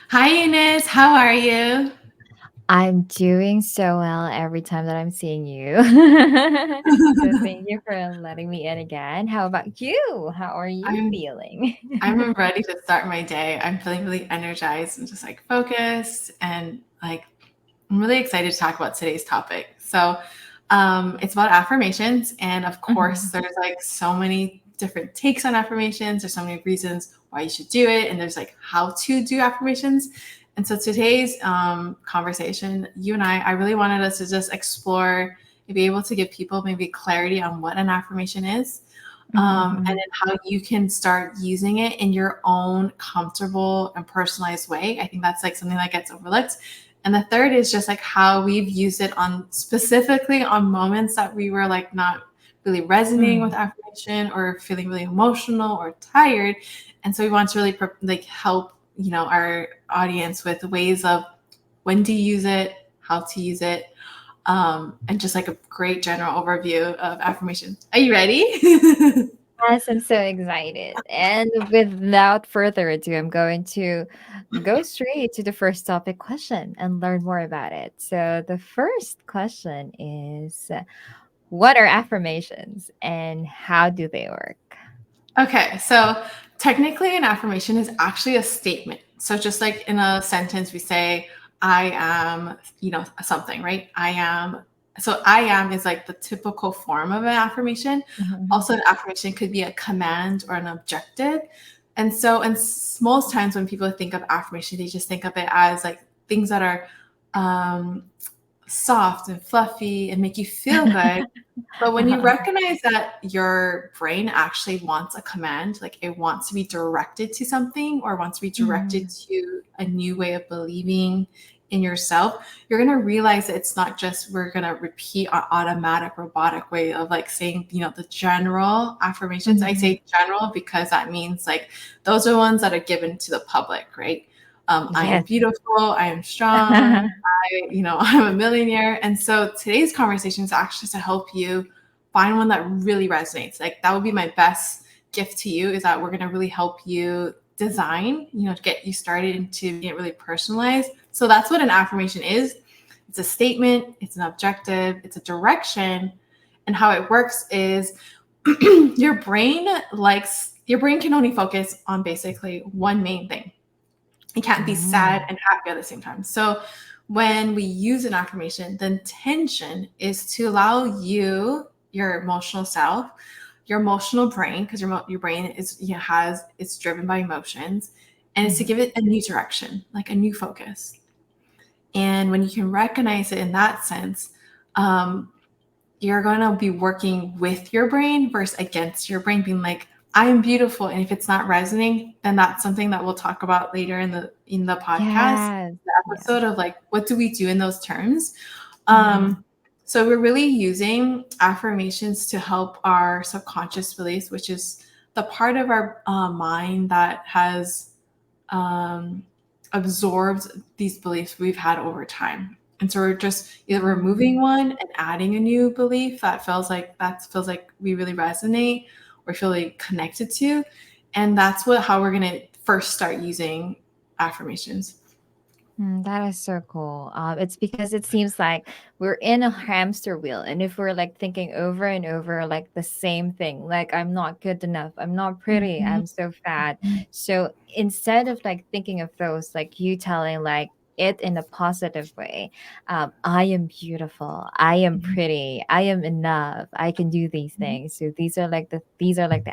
Hi, Eunice. How are you? I'm doing so well every time that I'm seeing you. So thank you for letting me in again. How about you? How are you I'm feeling? I'm ready to start my day. I'm feeling really energized and just like focused and like I'm really excited to talk about today's topic. It's about affirmations, and of course, Mhm, there's like so many different takes on affirmations. There's so many reasons why you should do it, and there's like how to do affirmations. And so today's conversation, you and I really wanted us to just explore and be able to give people maybe clarity on what an affirmation is, and mhm, then how you can start using it in your own comfortable and personalized way. I think that's like something that gets overlooked. And the third is just like how we've used it on specifically on moments that we were like not really resonating with mm. affirmation or feeling really emotional or tired. And so we want to really like help, our audience with ways of when to use it, how to use it, and just like a great general overview of affirmation. Are you ready? Yes, I'm so excited. And without further ado, I'm going to go straight to the first topic question and learn more about it. So, the first question is, what are affirmations and how do they work? Okay, so technically, an affirmation is actually a statement. So just like in a sentence, we say, I am, something, right? I am. So I am is like the typical form of an affirmation. Mhm, Also, an affirmation could be a command or an objective. And so, most times when people think of affirmation, they just think of it as like things that are um, soft and fluffy and make you feel good. But when you mhm. recognize that your brain actually wants a command, like it wants to be directed to something or wants to be directed Mhm. to a new way of believing in yourself, you're going to realize that it's not just we're going to repeat our automatic robotic way of like saying, the general affirmations. I Mhm. say general because that means like those are ones that are given to the public, right? I am Yes. beautiful. I am strong. I'm a millionaire. And so today's conversation is actually to help you find one that really resonates. Like that would be my best gift to you is that we're going to really help you design, to get you started into being really personalized. So that's what an affirmation is. It's a statement, it's an objective, it's a direction. And how it works is your brain can only focus on basically one main thing. It can't be sad Mm. and happy at the same time. So when we use an affirmation, the intention is to allow you, your emotional self, your emotional brain, because your brain is has it's driven by emotions, and it's to Mhm. give it a new direction, like a new focus. And when you can recognize it in that sense, um, you're going to be working with your brain versus against your brain, being like, I am beautiful. And if it's not resonating, then that's something that we'll talk about later in the podcast, Yes. the Yes. episode of like what do we do in those terms. Mhm. So we're really using affirmations to help our subconscious beliefs, which is the part of our mind that has um, absorbed these beliefs we've had over time. And so we're just either removing Mm. one and adding a new belief that feels like we really resonate or feel really connected to. And that's how we're gonna first start using affirmations. That is so cool. It's because it seems like we're in a hamster wheel, and if we're like thinking over and over like the same thing, like I'm not good enough, I'm not pretty, Mhm. I'm so fat. So instead of like thinking of those, like you telling like it in a positive way, I am beautiful, I am pretty, I am enough, I can do these things. So these are like the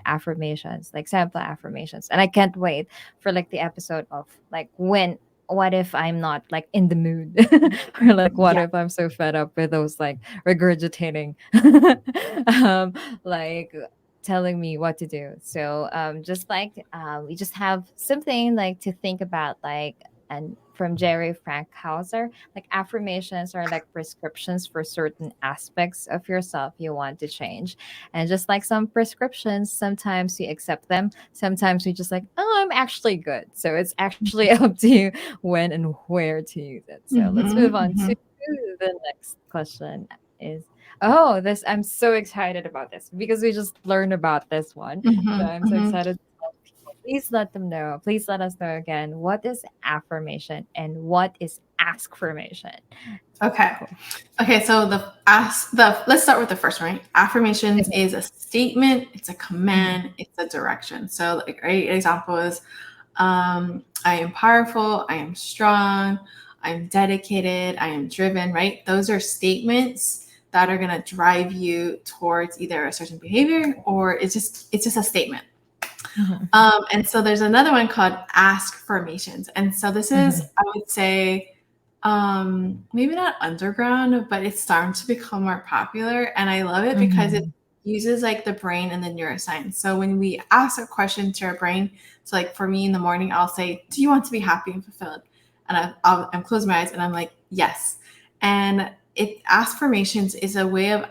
affirmations, like sample affirmations, and I can't wait for like the episode of like when what if I'm not like in the mood? Or like what Yeah. if I'm so fed up with those like regurgitating um like telling me what to do. So just like we just have something like to think about like and from Jerry Frankhauser, like affirmations are like prescriptions for certain aspects of yourself you want to change. And just like some prescriptions, sometimes we accept them, sometimes we just like, oh, I'm actually good. So it's actually up to you when and where to use it. So let's Hmm. move on to the next question is oh, this I'm so excited about this because we just learned about this one. So Hmm. I'm so Hmm. excited please let them know. Please let us know again. What is affirmation and what is askfirmation? Okay. Cool. Okay, so let's start with the first one. Right? Affirmations Okay. is a statement, it's a Mhm. command, it's a direction. So like a great example is I am powerful, I am strong, I'm dedicated, I am driven, right? Those are statements that are gonna drive you towards either a certain behavior or it's just a statement. Mhm. And so there's another one called Askfirmations. And so this is, Mhm. I would say, maybe not underground, but it's starting to become more popular. And I love it because it Mhm. uses like the brain and the neuroscience. So when we ask a question to our brain, so like for me in the morning, I'll say, "Do you want to be happy and fulfilled?" And I'm closing my eyes and I'm like, "Yes." And it affirmations is a way of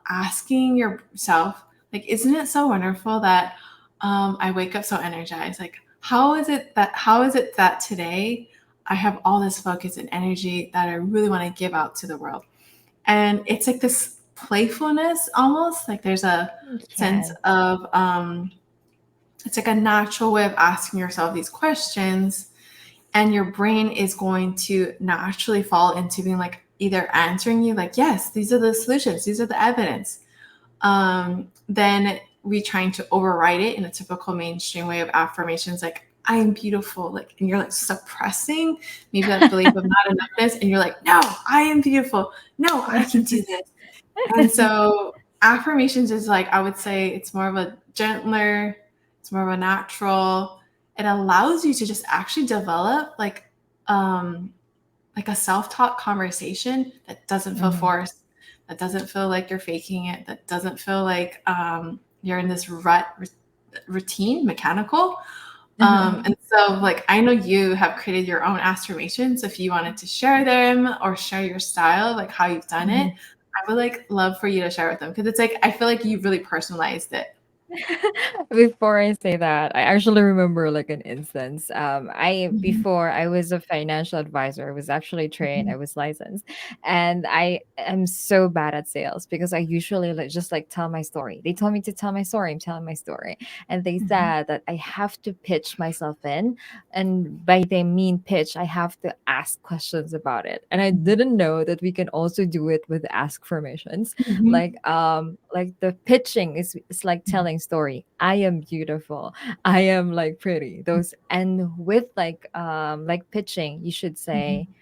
asking yourself, like, isn't it so wonderful that I wake up so energized? Like, how is it that today I have all this focus and energy that I really want to give out to the world? And it's like this playfulness almost, like there's a sense Yes. of it's like a natural way of asking yourself these questions, and your brain is going to naturally fall into being like either answering you like, yes, these are the solutions, these are the evidence, then we trying to override it in a typical mainstream way of affirmations like I am beautiful, like, and you're like suppressing maybe that belief of not enoughness, and you're like, no, I am beautiful, no, I can do this. And so affirmations is like, I would say it's more of a gentler, it's more of a natural, it allows you to just actually develop like a self-taught conversation that doesn't feel Mhm. forced, that doesn't feel like you're faking it, that doesn't feel like you're in this routine, mechanical. Uh-huh. And so, like, I know you have created your own affirmations. If you wanted to share them or share your style, like how you've done it, Mhm. I would like love for you to share with them because it's like I feel like you really personalized it. Before I say that, I actually remember like an instance. I Mhm, before I was a financial advisor. I was actually trained. mhm, I was licensed, and I am so bad at sales because I usually like just like tell my story. They told me to tell my story. I'm telling my story, and they mhm, said that I have to pitch myself in, and by they mean pitch, I have to ask questions about it. And I didn't know that we can also do it with ask formations, mhm, like the pitching is like telling story. I am beautiful, I am like pretty, those. And with like pitching, you should say, mhm,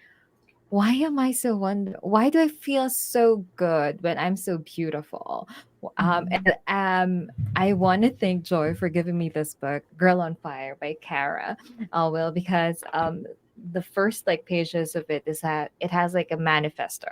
why am I so why do I feel so good when I'm so beautiful? mhm, And I want to thank Joy for giving me this book, Girl on Fire by Kara Well, because the first like pages of it is that it has like a manifesto.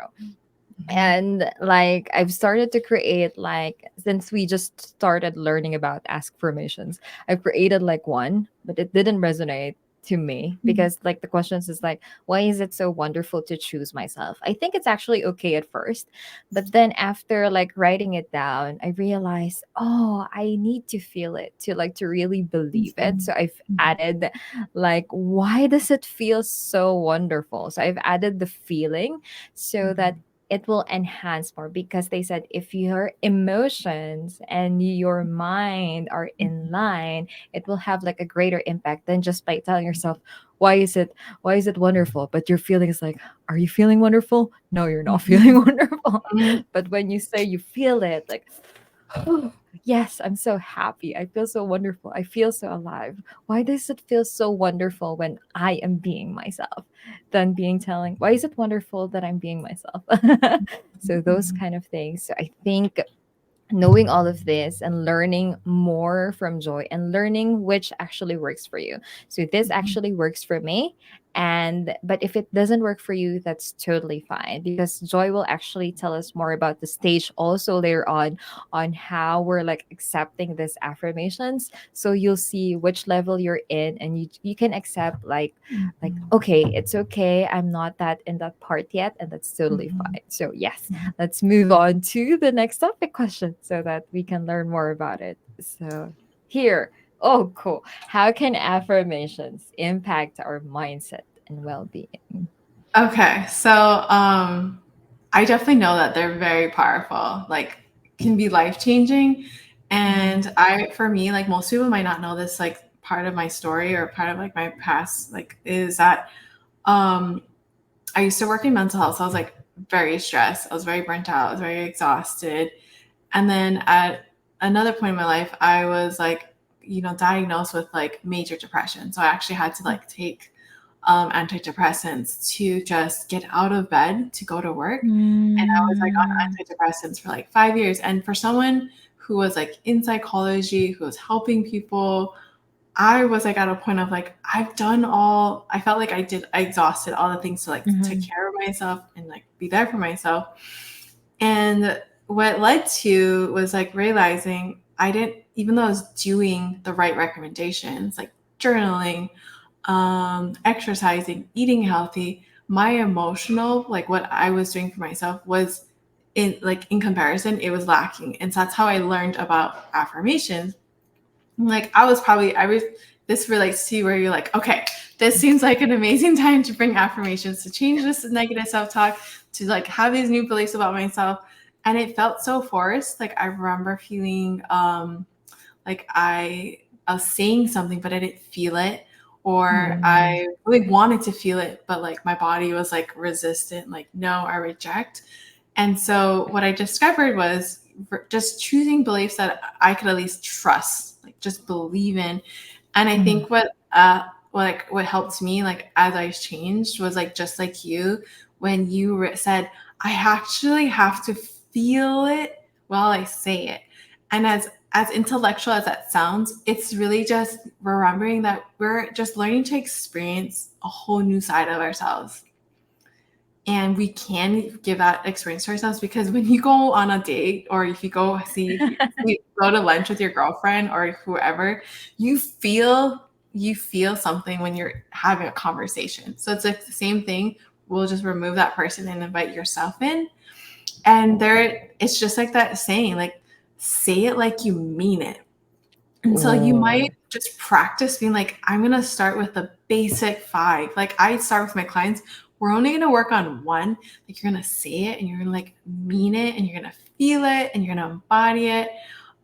mhm, And like I've started to create, like, since we just started learning about ask formations, I've created like one, but it didn't resonate to me mhm, because like the questions is like, why is it so wonderful to choose myself? I think it's actually okay at first, but then after like writing it down, I realized, oh, I need to feel it to like to really believe it. mhm, So I've mhm, added like, why does it feel so wonderful? So I've added the feeling so that mhm, it will enhance more, because they said if your emotions and your mind are in line, it will have like a greater impact than just by telling yourself, why is it why is it wonderful, but your feeling is like, are you feeling wonderful? No, you're not feeling mhm, wonderful. mhm, But when you say you feel it, like, oh, yes, I'm so happy, I feel so wonderful, I feel so alive. Why does it feel so wonderful when I am being myself, than being telling, why is it wonderful that I'm being myself? So those mhm, kind of things. So I think knowing all of this and learning more from Joy and learning which actually works for you. So this mhm, actually works for me, and but if it doesn't work for you, that's totally fine, because Joy will actually tell us more about the stage also later on how we're like accepting these affirmations. So you'll see which level you're in, and you can accept like, mhm, okay, it's okay, I'm not that in that part yet, and that's totally mhm, fine. So yes, mhm. let's move on to the next topic question so that we can learn more about it. So, here, oh, cool. How can affirmations impact our mindset and well being? Okay, so I definitely know that they're very powerful, like can be life changing. Mm-hmm. And I, for me, like most people might not know this like part of my story or part of like my past, like is that I used to work in mental health. So I was like very stressed. I was very burnt out. I was very exhausted. And then at another point in my life, I was like, diagnosed with like major depression. So I actually had to like take antidepressants to just get out of bed to go to work. And I was like on Mm. antidepressants for like 5 years. And for someone who was like in psychology, who was helping people, I was like at a point of like, I felt like I exhausted all the things to like take Mhm. care of myself and like be there for myself. And what led to was like realizing I didn't, even though I was doing the right recommendations, like journaling, exercising, eating healthy, my emotional, like what I was doing for myself was in comparison, it was lacking. And so that's how I learned about affirmations. Like this relates to where you're like, okay, this seems like an amazing time to bring affirmations, to change this negative self-talk, to like have these new beliefs about myself. And it felt so forced. Like I remember feeling like I was saying something, but I didn't feel it. Or Mm. I really wanted to feel it, but like my body was like resistant, like, no, I reject. And so what I discovered was just choosing beliefs that I could at least trust, like just believe in. And I Mhm. think what helped me, like as I changed, was like just like you, when you said, I actually have to feel it while I say it. And as intellectual as that sounds, it's really just remembering that we're just learning to experience a whole new side of ourselves. And we can give that experience to ourselves, because when you go on a date, or if you go you go to lunch with your girlfriend or whoever, you feel something when you're having a conversation. So it's like the same thing. We'll just remove that person and invite yourself in. And there, it's just like that saying, like, say it like you mean it. And so you Oh. might just practice being like, I'm going to start with the basic 5. Like I start with my clients, we're only going to work on 1. Like you're going to say it and you're going to like mean it and you're going to feel it and you're going to embody it.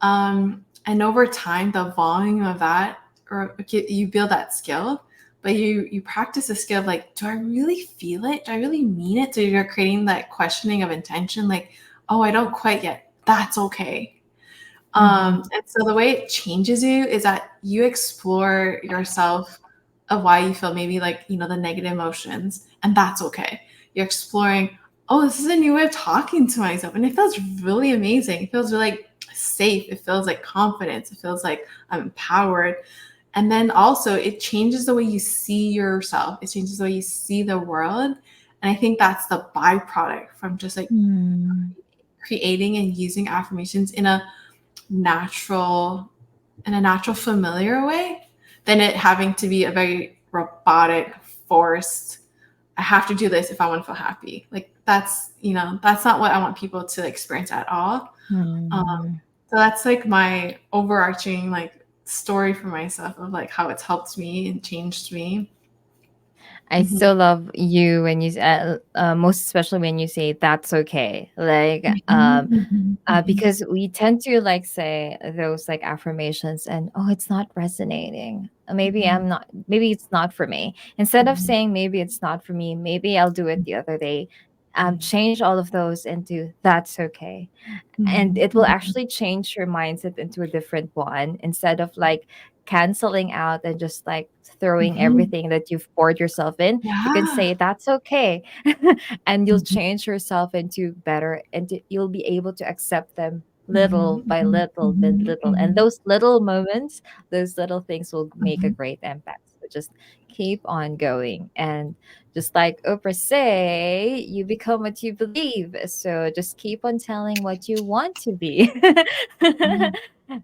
And over time, the volume of that, or you build that skill, but you practice the skill of like, do I really feel it? Do I really mean it? So you're creating that questioning of intention, like, oh, I don't quite yet. That's okay. Mhm. And so the way it changes you is that you explore yourself of why you feel maybe like, the negative emotions, and that's okay. You're exploring, oh, this is a new way of talking to myself. And it feels really amazing. It feels really like safe. It feels like confidence. It feels like I'm empowered. And then also it changes the way you see yourself. It changes the way you see the world. And I think that's the byproduct from just like Mm. creating and using affirmations natural in a natural, familiar way, than it having to be a very robotic, forced, I have to do this if I want to feel happy. Like that's not what I want people to experience at all. Um, Mm. so that's like my overarching like story for myself of like how it's helped me and changed me. I Mhm. still love you when most especially when you say that's okay. Like, Mhm, mhm, mhm, because we tend to like say those like affirmations and oh, it's not resonating. mhm, Maybe it's not for me. Instead of mhm, saying maybe it's not for me, maybe I'll do it the other day. mhm, Change all of those into that's okay, and mhm, it will mhm, actually change your mindset into a different one instead of like canceling out and just like throwing mhm. everything that you've poured yourself in. You can Yeah. say that's okay, and you'll Mhm, change yourself into better, and you'll be able to accept them mhm, little by mhm, little, and mhm, those little moments, those little things will make a mhm, great impact. So just keep on going, and just like Oprah say, you become what you believe. So just keep on telling what you want to be. mhm,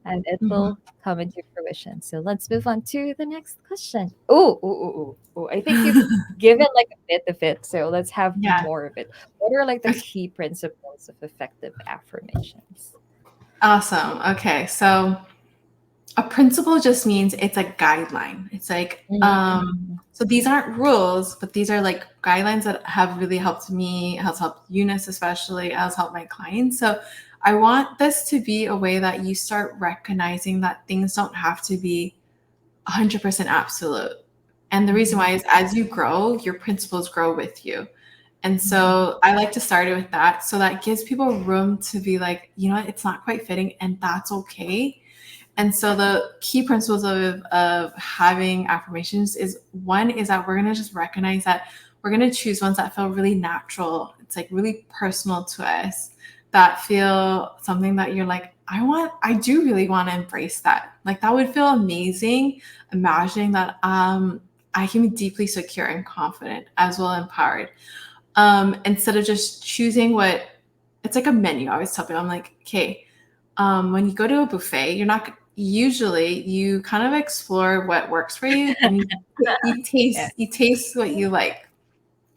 And it mhm. will come into fruition. So let's move on to the next question. Oh, I think you've given like a bit of it. So let's have Yeah. more of it. What are like the Okay. key principles of effective affirmations? Awesome. Okay. So a principle just means it's a guideline. It's like, Mm. so these aren't rules, but these are like guidelines that have really helped me, has helped Eunice especially, has helped my clients. So I want this to be a way that you start recognizing that things don't have to be 100% absolute. And the reason why is as you grow, your principles grow with you. And Mhm. so I like to start it with that. So that gives people room to be like, you know what, it's not quite fitting, and that's okay. And so the key principles of having affirmations is one is that we're going to just recognize that we're going to choose ones that feel really natural. It's like really personal to us, that feel something that you're like, I do really want to embrace that. Like that would feel amazing. Imagining that I can be deeply secure and confident as well empowered. Instead of just choosing what it's like a menu. I always tell people, I'm like, okay, when you go to a buffet, you're not usually you kind of explore what works for you, and you Yeah. taste what you like.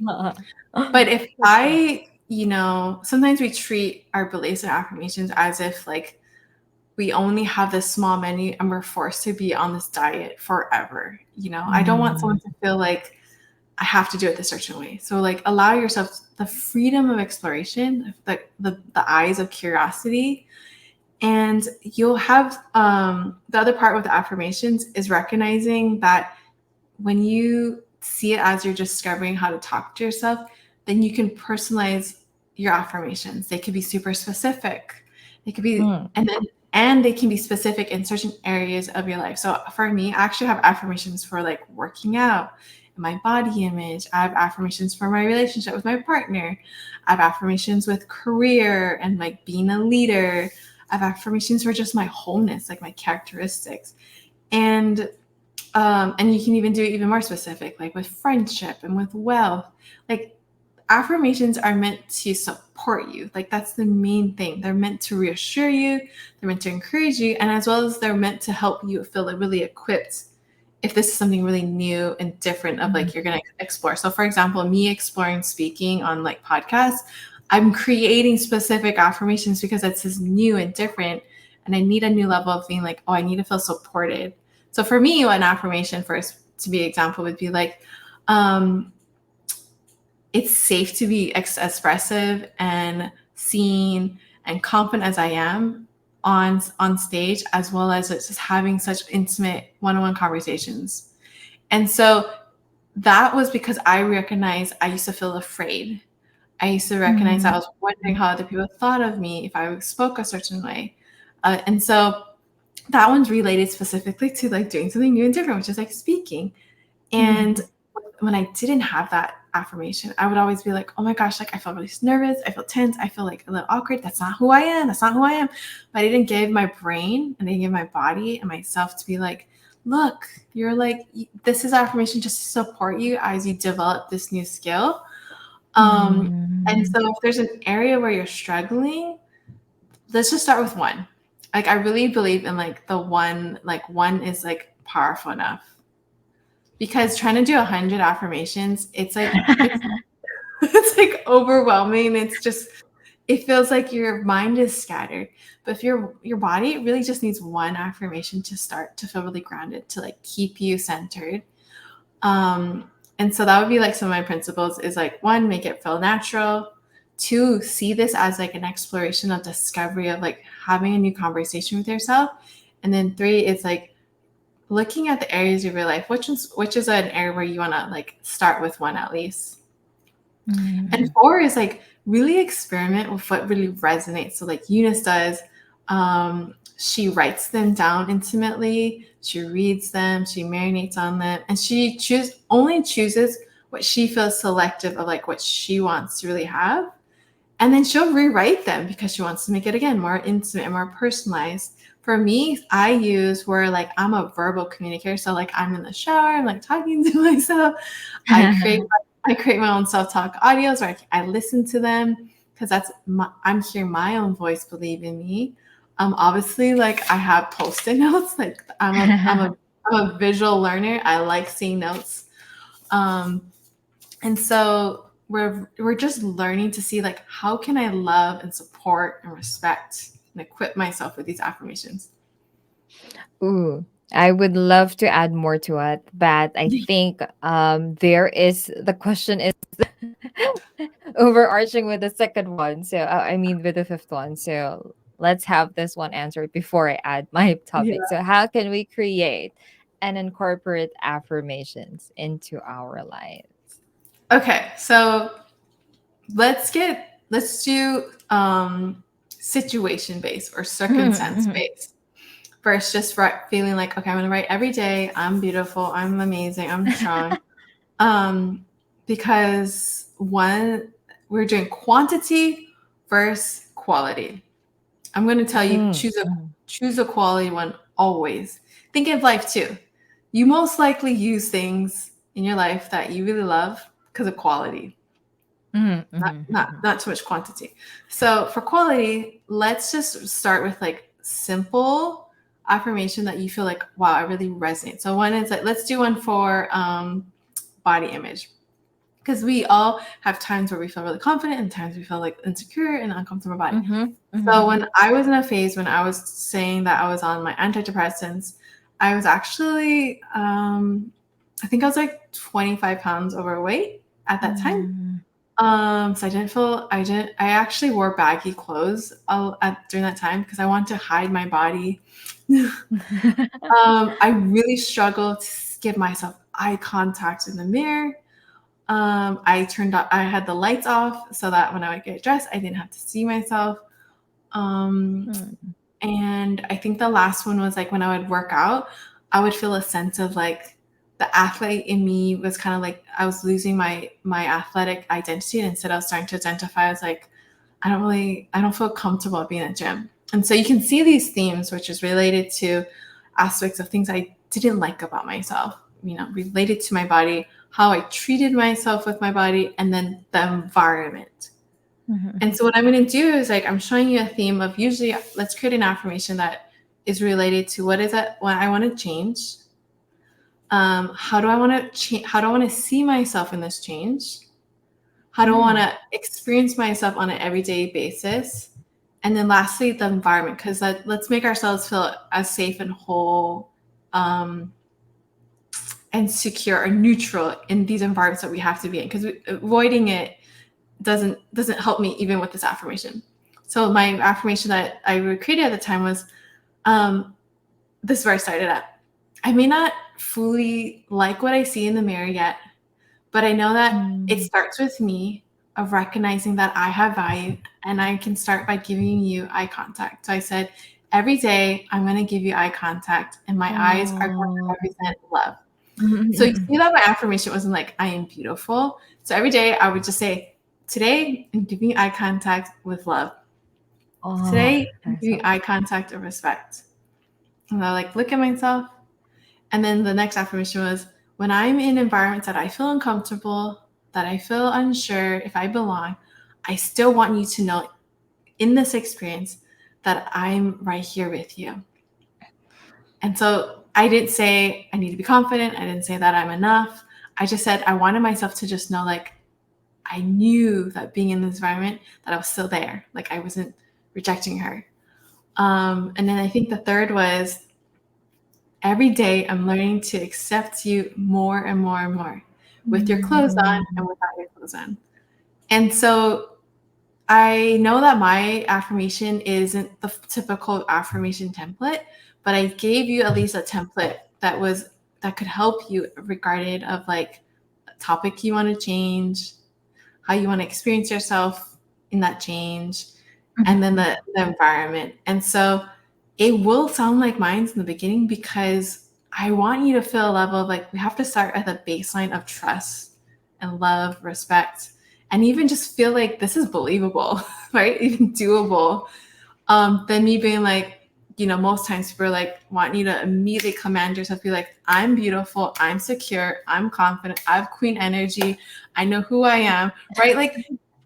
But if That's right. I, sometimes we treat our beliefs and affirmations as if like we only have this small menu and we're forced to be on this diet forever. I don't want Mm. someone to feel like I have to do it this certain way. So like allow yourself the freedom of exploration, the eyes of curiosity, and you'll have the other part with the affirmations is recognizing that when you see it as you're discovering how to talk to yourself, then you can personalize your affirmations. They could be super specific. They could be, Mm. and they can be specific in certain areas of your life. So for me, I actually have affirmations for like working out, my body image. I have affirmations for my relationship with my partner. I have affirmations with career and like being a leader. I have affirmations for just my wholeness, like my characteristics. And you can even do it even more specific, like with friendship and with wealth. Like affirmations are meant to support you. Like that's the main thing. They're meant to reassure you, they're meant to encourage you, and as well as they're meant to help you feel like really equipped if this is something really new and different of Mhm. like you're going to explore. So for example, me exploring speaking on like podcasts, I'm creating specific affirmations because it's this new and different, and I need a new level of being like, oh, I need to feel supported. So for me, an affirmation first to be example would be like, um, it's safe to be expressive and seen and confident as I am on stage, as well as just having such intimate one-on-one conversations. And so that was because I recognized I used to feel afraid. I used to recognize I Mhm. was wondering how other people thought of me if I spoke a certain way. And so that one's related specifically to like doing something new and different, which is like speaking. And Mhm. when I didn't have that affirmation, I would always be like, oh my gosh, like I feel really nervous. I feel tense. I feel like a little awkward. That's not who I am. That's not who I am. But I didn't give my brain and I didn't give my body and myself to be like, look, you're like, this is affirmation just to support you as you develop this new skill. And Mhm. so if there's an area where you're struggling, let's just start with one. Like I really believe in like one is like powerful enough, because trying to do 100 affirmations, it's it's like overwhelming. It's just it feels like your mind is scattered. But if your body really just needs one affirmation to start to feel really grounded, to like keep you centered. And so that would be like some of my principles is like one, make it feel natural. Two, see this as like an exploration of discovery of like having a new conversation with yourself. And then three, it's like looking at the areas of your life, which is an area where you want to like start with one at least. And Mhm. four is like really experiment with what really resonates. So like Eunice does, she writes them down intimately, she reads them, she marinates on them, and she only chooses what she feels selective of, like what she wants to really have. And then she'll rewrite them because she wants to make it again more intimate and more personalized. For me, I use where like I'm a verbal communicator. So like I'm in the shower, I'm like talking to myself. I create I create my own self-talk audios where I listen to them because I'm hearing my own voice believe in me. Obviously, like I have post-it notes. Like I'm a visual learner. I like seeing notes. Um, and so we're just learning to see like how can I love and support and respect and equip myself with these affirmations. Ooh, I would love to add more to it, but I think there is the question is overarching with the second one. So I mean with the fifth one. So let's have this one answered before I add my Yeah. topic. So how can we create and incorporate affirmations into our lives? Okay, so let's do situation based or circumstance Mhm, based. First, just feeling like, okay, I'm gonna write every day. I'm beautiful. I'm amazing. I'm strong. Um, because one, we're doing quantity versus quality. I'm going to tell you, mhm, mhm, choose a quality one always. Think of life too. You most likely use things in your life that you really love because of quality, mhm, not mhm, not mhm. not too much quantity. So for quality, let's just start with like simple affirmation that you feel like, wow, I really resonate. So one is like, let's do one for body image, because we all have times where we feel really confident and times we feel like insecure and uncomfortable body. Mhm, So mhm. when I was in a phase when I was saying that I was on my antidepressants, I was actually, I think I was like 25 pounds overweight at that time. Mm. So I actually wore baggy clothes during that time because I wanted to hide my body. I really struggled to give myself eye contact in the mirror. I had the lights off so that when I would get dressed, I didn't have to see myself. Um, Mm. and I think the last one was like when I would work out, I would feel a sense of like the athlete in me was kind of like I was losing my athletic identity, and instead I was starting to identify as like I don't feel comfortable being at gym. And so you can see these themes, which is related to aspects of things I didn't like about myself, related to my body, how I treated myself with my body, and then the environment. And Mhm, so what I'm going to do is like I'm showing you a theme of usually let's create an affirmation that is related to what I want to change. How do I want to change? How do I want to see myself in this change? How do I want mhm, to experience myself on an everyday basis? And then lastly, the environment, because let's make ourselves feel as safe and whole, um, and secure or neutral in these environments that we have to be in, because avoiding it doesn't help me even with this affirmation. So my affirmation that I created at the time was, this is where I started at. I may not fully like what I see in the mirror yet, but I know that it mm. starts with me of recognizing that I have value, and I can start by giving you eye contact. So I said, every day I'm going to give you eye contact, and my eyes are going to Oh. represent love. Mhm, So you mhm. see that my affirmation wasn't like, I am beautiful. So every day I would just say, today I'm giving eye contact with love. Oh, Today I'm that's giving so eye contact of respect. And I like look at myself. And then the next affirmation was, when I'm in environments that I feel uncomfortable, that I feel unsure if I belong, I still want you to know in this experience that I'm right here with you. And so I didn't say I need to be confident. I didn't say that I'm enough. I just said I wanted myself to just know, like, I knew that being in this environment, that I was still there. Like I wasn't rejecting her. And then I think the third was, every day I'm learning to accept you more and more and more, with your clothes on and Mm. without your clothes on. And so I know that my affirmation isn't the typical affirmation template, but I gave you at least a template that could help you regarded of like a topic you want to change, how you want to experience yourself in that change, and then Mhm. the environment. And so it will sound like mine's in the beginning because I want you to feel a level of like, we have to start at the baseline of trust and love, respect, and even just feel like this is believable, right? Even doable. Than me being like, most times people are like want you to immediately command yourself, be like, I'm beautiful, I'm secure, I'm confident, I have queen energy, I know who I am, right? Like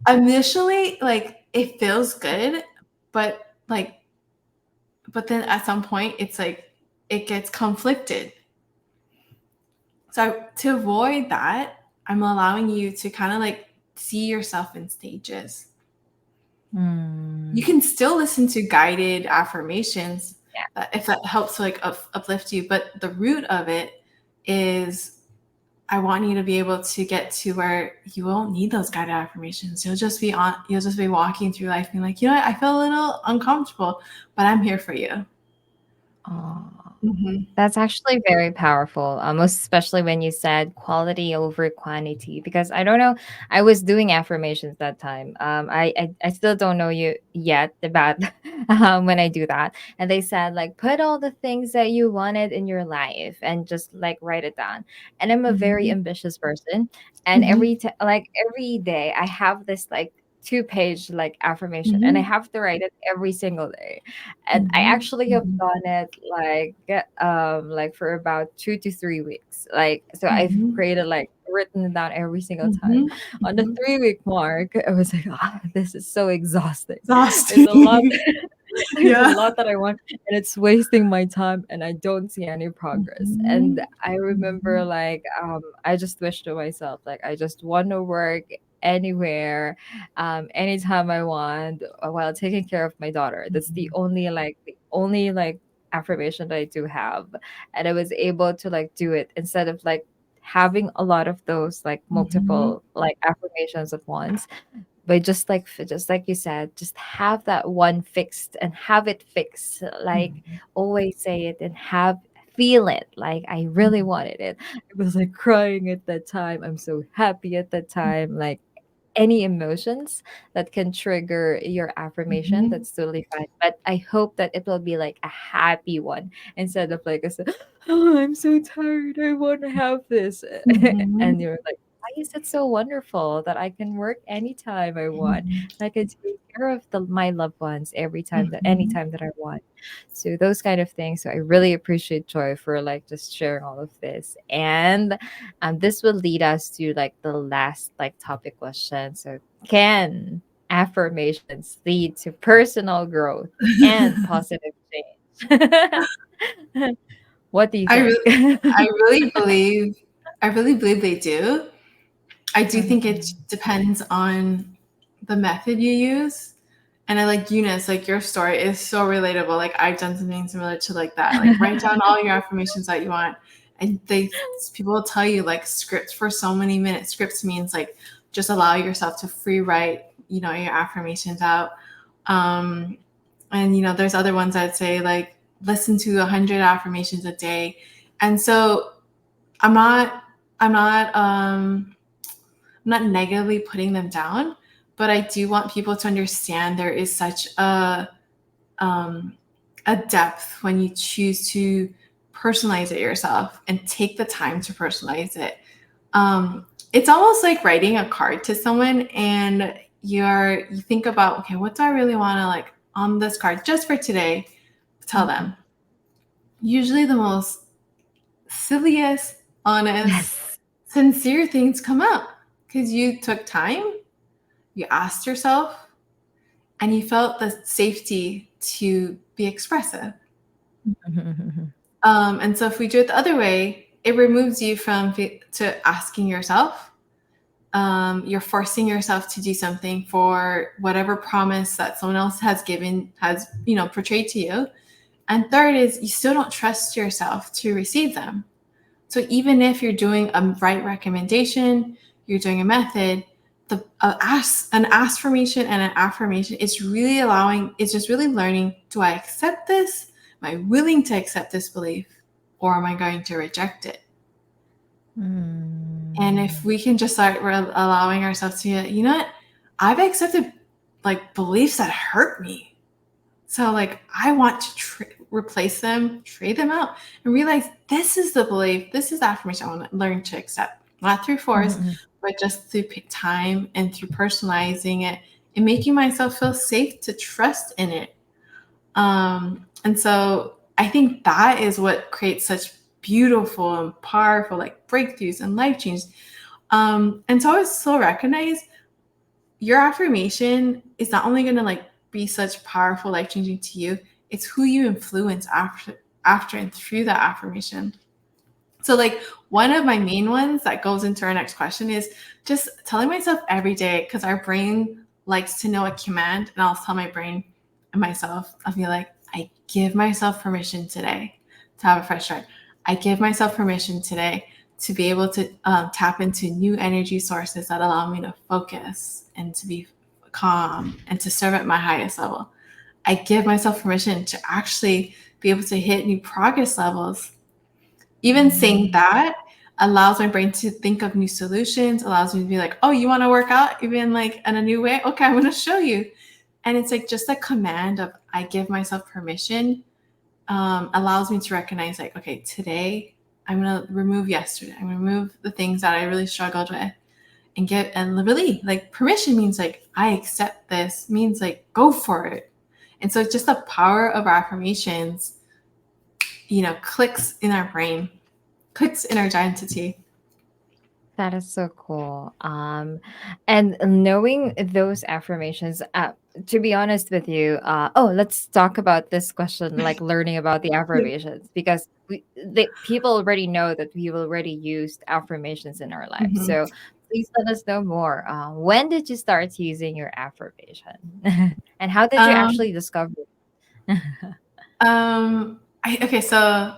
initially, like it feels good, but then at some point it's like it gets conflicted. So to avoid that, I'm allowing you to kind of like see yourself in stages. You Mm. can still listen to guided affirmations, Yeah. if that helps to like uplift you, but the root of it is, I want you to be able to get to where you won't need those guided affirmations. You'll just be walking through life being like, I feel a little uncomfortable, but I'm here for you. Oh. Mhm. That's actually very powerful, most especially when you said quality over quantity. Because I don't know, I was doing affirmations that time. I still don't know you yet about when I do that. And they said like put all the things that you wanted in your life and just like write it down. And I'm a very Mhm. ambitious person, and Mhm. like every day I have this like 2 page like affirmation, and I Mhm. have to write it every single day. And I Mhm. actually have Mhm. done it like for about 2 to 3 weeks. Like so I've Mhm. created like written it down every single time. Mhm. On the Mhm. 3 week mark, I was like, ah, this is so exhausting. There's a lot Exhausting. there's a Yeah. lot that I want, and it's wasting my time, and I don't see any progress. And Mhm. I remember Mhm. like I just wish to myself like I just want to work anywhere, anytime I want, while taking care of my daughter. That's Mhm. the only like affirmation that I do have. And I was able to like do it instead of like having a lot of those like Mhm. multiple like affirmations at once. But just like you said, just have that one fixed and have it fixed. Like Mhm. always say it and have feel it. Like I really wanted it. I was like crying at that time. I'm so happy at that time. Like any emotions that can trigger your affirmation, Mhm. that's totally fine. But I hope that it will be like a happy one instead of like oh, I'm so tired. I want to have this. And Mhm. you're like, why is it so wonderful that I can work anytime I want? Mhm. I can take care of my loved ones every time that Mhm. anytime that I want. So those kind of things. So I really appreciate Joy for like just sharing all of this. And this will lead us to like the last like topic question. So can affirmations lead to personal growth and positive change? What do you I think? really I really believe I really believe they do. I do think it Mhm. depends on the method you use. And I like Eunice, like your story is so relatable. Like I've done something similar to like that. Like write down all your affirmations that you want. And people will tell you like scripts for so many minutes. Scripts means like just allow yourself to free write, your affirmations out. Um, and there's other ones I'd say like listen to 100 affirmations a day. And so I'm not I'm not I'm not negatively putting them down, but I do want people to understand there is such um, a depth when you choose to personalize it yourself and take the time to personalize it. It's almost like writing a card to someone, and you think about, okay, what do I really want to like on this card just for today? Tell Mhm. them. Usually, the most silliest, honest, Yes. sincere things come out because you took time, you asked yourself, and you felt the safety to be expressive. And so if we do it the other way, it removes you from to asking yourself. You're forcing yourself to do something for whatever promise that someone else has portrayed to you. And third is you still don't trust yourself to receive them. So even if you're doing a right recommendation, you're doing a method, an affirmation and an affirmation, it's just really learning, do I accept this? Am I willing to accept this belief? Or am I going to reject it? And if Mm. we can just start allowing ourselves to, what? I've accepted like beliefs that hurt me. So, like, I want to replace them, trade them out, and realize this is the belief, this is the affirmation I want to learn to accept, not through force, Mhm. but just through time and through personalizing it and making myself feel safe to trust in it. And so, I think that is what creates such beautiful and powerful like breakthroughs and life changes. And so, I still recognize your affirmation is not only going to like be such powerful life changing to you, it's who you influence after and through that affirmation. So like one of my main ones that goes into our next question is just telling myself every day, because our brain likes to know a command, and I'll tell my brain and myself, I'll be like, I give myself permission today to have a fresh start. I give myself permission today to be able to tap into new energy sources that allow me to focus and to be calm and to serve at my highest level. I give myself permission to actually be able to hit new progress levels. Even saying Mm. that allows my brain to think of new solutions, allows me to be like, oh, you want to work out even like in a new way? Okay, I'm going to show you. And it's like just a command of I give myself permission, allows me to recognize like, okay, today I'm going to remove yesterday. I'm going to remove the things that I really struggled with and get, and really like permission means like, I accept this, means like, go for it. And so it's just the power of affirmations, clicks in our brain, clicks in our identity. That is so cool. And knowing those affirmations, to be honest with you, let's talk about this question, like learning about the affirmations, because people already know that we've already used affirmations in our life. Mhm. So please let us know more. When did you start using your affirmation? And how did you Um, actually discover it? okay, so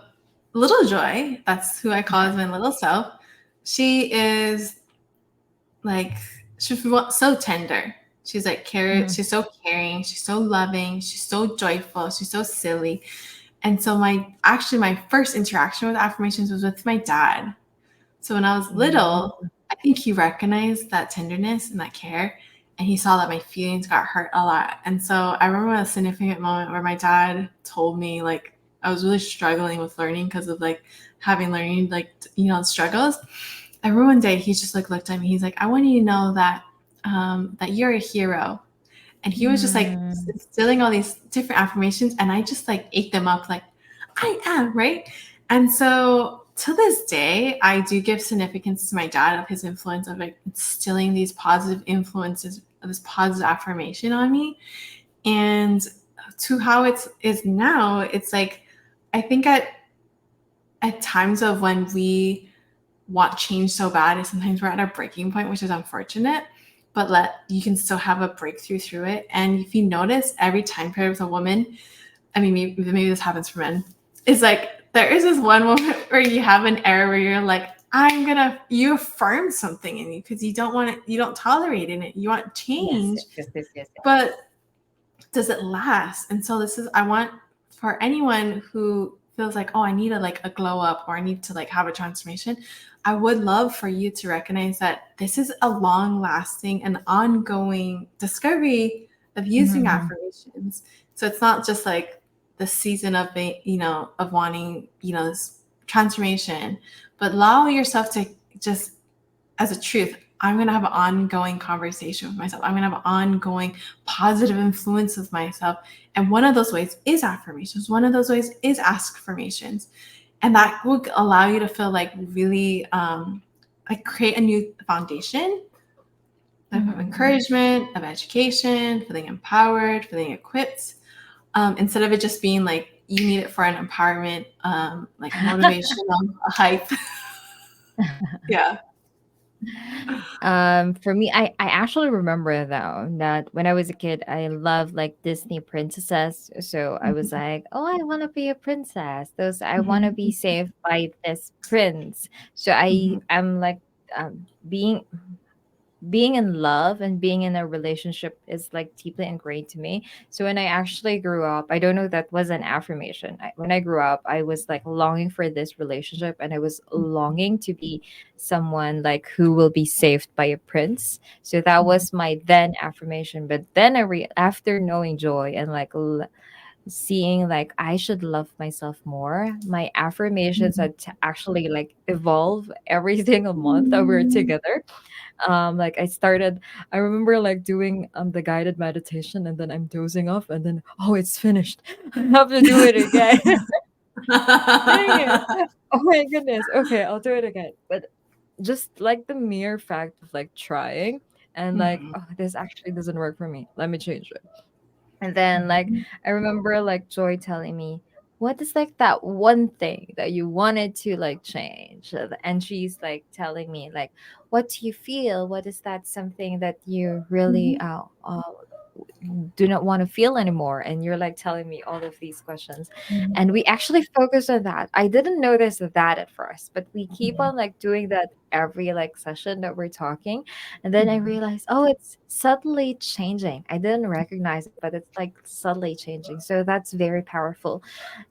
Little Joy, that's who I call as my little self. She is like, she's so tender. She's like Mhm. she's so caring, she's so loving, she's so joyful, she's so silly. And so my first interaction with affirmations was with my dad. So when I was Mm. little, I think he recognized that tenderness and that care, and he saw that my feelings got hurt a lot. And so I remember a significant moment where my dad told me like I was really struggling with learning because of like having learning like struggles. I remember one day he just like looked at me. He's like, "I want you to know that that you're a hero." And he was just like Mm. instilling all these different affirmations, and I just like ate them up like I am, right? And so to this day, I do give significance to my dad of his influence of like instilling these positive influences of this positive affirmation on me. And to how it is now, it's like I think at times of when we want change so bad is sometimes we're at a breaking point, which is unfortunate, but you can still have a breakthrough through it. And if you notice every time period with a woman, I mean, maybe this happens for men, is like there is this one moment where you have an error where you're like, you affirm something in you because you don't want it, you don't tolerate in it, you want Yes, change, yes, yes, yes, yes, yes. but does it last? And so I want for anyone who feels like, oh, I need a glow up or I need to like have a transformation. I would love for you to recognize that this is a long lasting and ongoing discovery of using Mhm, affirmations. So it's not just like the season of of wanting, this transformation, but allow yourself to just as a truth, I'm going to have an ongoing conversation with myself. I'm going to have an ongoing positive influence with myself. And one of those ways is affirmations. One of those ways is askfirmations. And that will allow you to feel like really like create a new foundation mhm, of mhm. encouragement, of education, feeling empowered, feeling equipped. Instead of it just being like you need it for an empowerment, like motivational hype. Yeah. For me, I actually remember though that when I was a kid, I loved like Disney princesses. So I was Mhm. like, oh, I want to be a princess. Those I want to be Mhm. saved by this prince. So Mhm. I'm like being in love and being in a relationship is like deeply ingrained to me. So when I actually grew up, I don't know, that was an affirmation. When I grew up, I was like longing for this relationship, and I was longing to be someone like who will be saved by a prince. So that Mhm. was my then affirmation. But then after knowing Joy and like seeing like I should love myself more, my affirmations Mhm. had to actually like evolve every single month that we're Mhm. together. Like I remember like doing the guided meditation, and then I'm dozing off, and then oh, it's finished. I have to do it again. Dang it. Oh my goodness. Okay, I'll do it again. But just like the mere fact of like trying and like, Mhm. oh, this actually doesn't work for me, let me change it. And then like Mhm. I remember like Joy telling me, what is like that one thing that you wanted to like change? And she's like telling me like, what do you feel? What is that something that you really Mhm. do not want to feel anymore, and you're like telling me all of these questions, Mhm. and we actually focus on that. I didn't notice that at first, but we keep on like doing that every like session that we're talking, and then I Mhm. realized, oh, it's subtly changing. I didn't recognize it, but it's like subtly changing. So that's very powerful.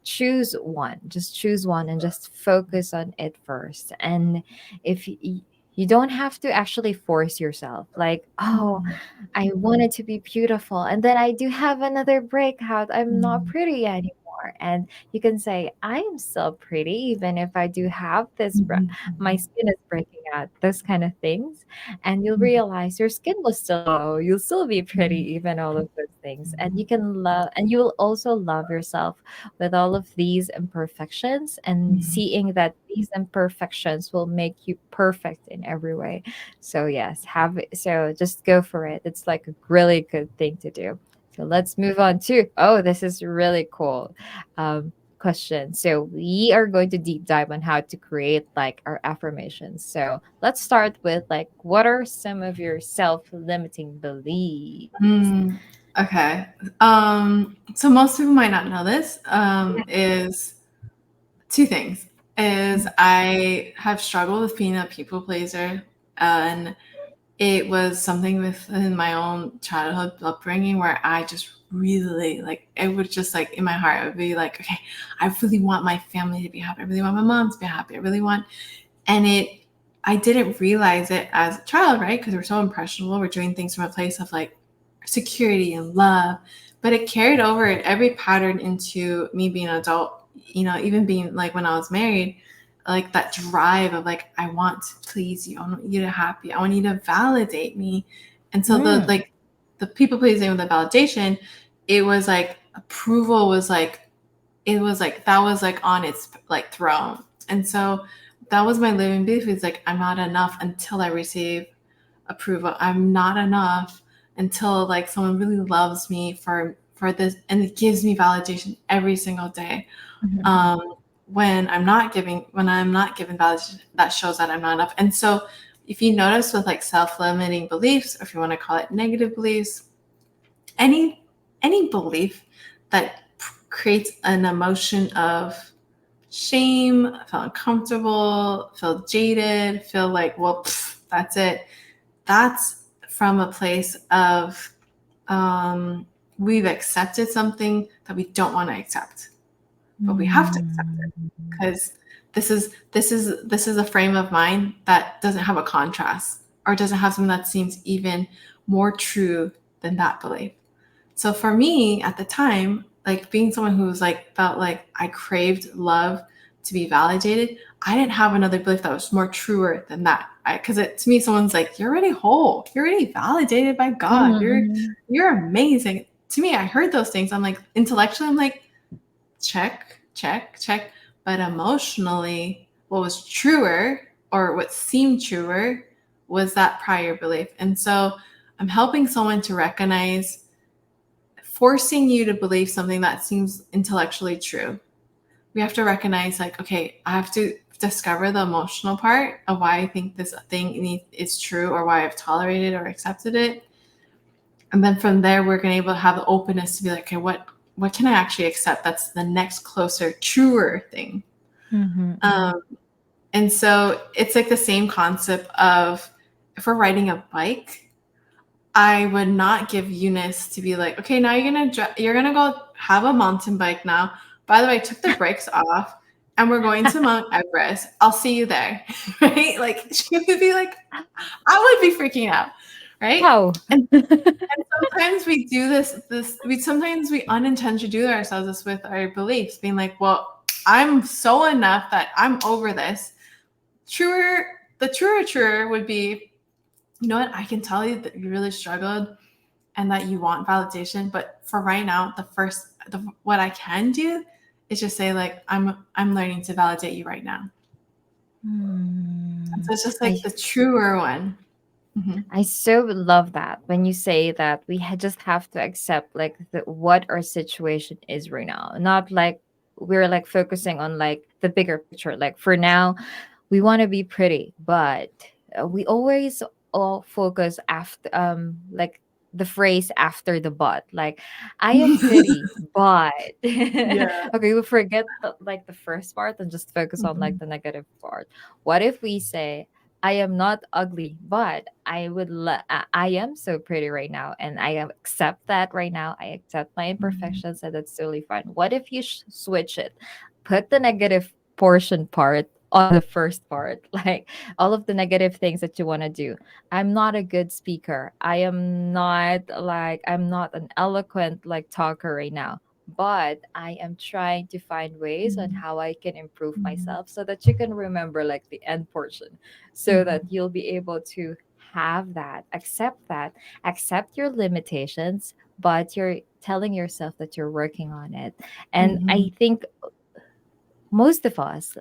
Choose one, just choose one and just focus on it first. And if you don't have to actually force yourself, like, oh, Mhm. I wanted to be beautiful. And then I do have another breakout. I'm not Mhm. pretty anymore. And you can say, I am still pretty, even if I do have this, Mhm. my Mhm. skin is breaking out, those kind of things. And you'll Mhm. realize your skin will still glow. You'll still be pretty, Mhm. even all of those things. And you Mhm. can love, and you will also love yourself with all of these imperfections, and Mhm. seeing that these imperfections will make you perfect in every way. So yes, so just go for it. It's like a really good thing to do. So let's move on to, oh, this is really cool. Question. So we are going to deep dive on how to create like our affirmations. So let's start with like, what are some of your self-limiting beliefs? Mm, okay. So most people might not know this. Is two things. Is I have struggled with being a people pleaser, and it was something within my own childhood upbringing where I just really like it would just like in my heart, I would be like, okay, I really want my family to be happy. I really want my mom to be happy. I really want, and I didn't realize it as a child, right? Because we're so impressionable. We're doing things from a place of like security and love, but it carried over in every pattern into me being an adult. Even being like when I was married, like that drive of like I want to please you, I want you to happy, I want you to validate me, and so Mm, the people pleasing with the validation, it was like approval was like it was like that was like on its like throne, and so that was my living belief. It's like I'm not enough until I receive approval. I'm not enough until like someone really loves me for this, and it gives me validation every single day. mhm, um, when I'm not given validation, that shows that I'm not enough. And so if you notice with like self-limiting beliefs, or if you want to call it negative beliefs, any belief that creates an emotion of shame, feel uncomfortable, feel jaded, feel like, well, that's it. That's from a place of we've accepted something that we don't want to accept, but we have to accept it mm, because this is a frame of mind that doesn't have a contrast or doesn't have something that seems even more true than that belief. So for me at the time, like being someone who was like felt like I craved love to be validated, I didn't have another belief that was more truer than that. Because to me, someone's like, "You're already whole. You're already validated by God. mhm, You're amazing." To me, I heard those things. I'm like intellectually, I'm like, check, check, check. But emotionally, what was truer or what seemed truer was that prior belief. And so I'm helping someone to recognize forcing you to believe something that seems intellectually true. We have to recognize, like, okay, I have to discover the emotional part of why I think this thing is true or why I've tolerated or accepted it. And then from there, we're going to be able to have the openness to be like, okay, what can I actually accept? That's the next closer, truer thing. mhm, mhm, Um, and so it's like the same concept of if we're riding a bike, I would not give Eunice to be like, okay, now you're gonna go have a mountain bike now. By the way, I took the brakes off, and we're going to Mount Everest. I'll see you there, right? Like she would be like, I would be freaking out, right? how? And sometimes we do we sometimes we unintentionally do ourselves this with our beliefs, being like, well, I'm so enough that I'm over this. Truer, the truer would be, you know what? I can tell you that you really struggled and that you want validation, but for right now, what I can do is just say like I'm learning to validate you right now. And Hmm. so it's just like I the truer one. Mhm. I so love that when you say that we just have to accept like what our situation is right now, not like we're like focusing on like the bigger picture. Like for now, we want to be pretty, but we always all focus after like the phrase after the but, like, I am pretty, but Yeah. okay, we forget like the first part and just focus on like Mhm. the negative part. What if we say, I am not ugly, but I am so pretty right now, and accept that right now. I accept my Mhm. imperfections, and that's totally fine. What if you switch it? Put the negative portion part on the first part, like all of the negative things that you want to do. I'm not a good speaker. I'm not an eloquent like talker right now. But I am trying to find ways on Mhm. how I can improve Mhm. myself so that you can remember like the end portion, so that Mhm. you'll be able to have that, accept your limitations, but you're telling yourself that you're working on it. And I Mhm. think most of us,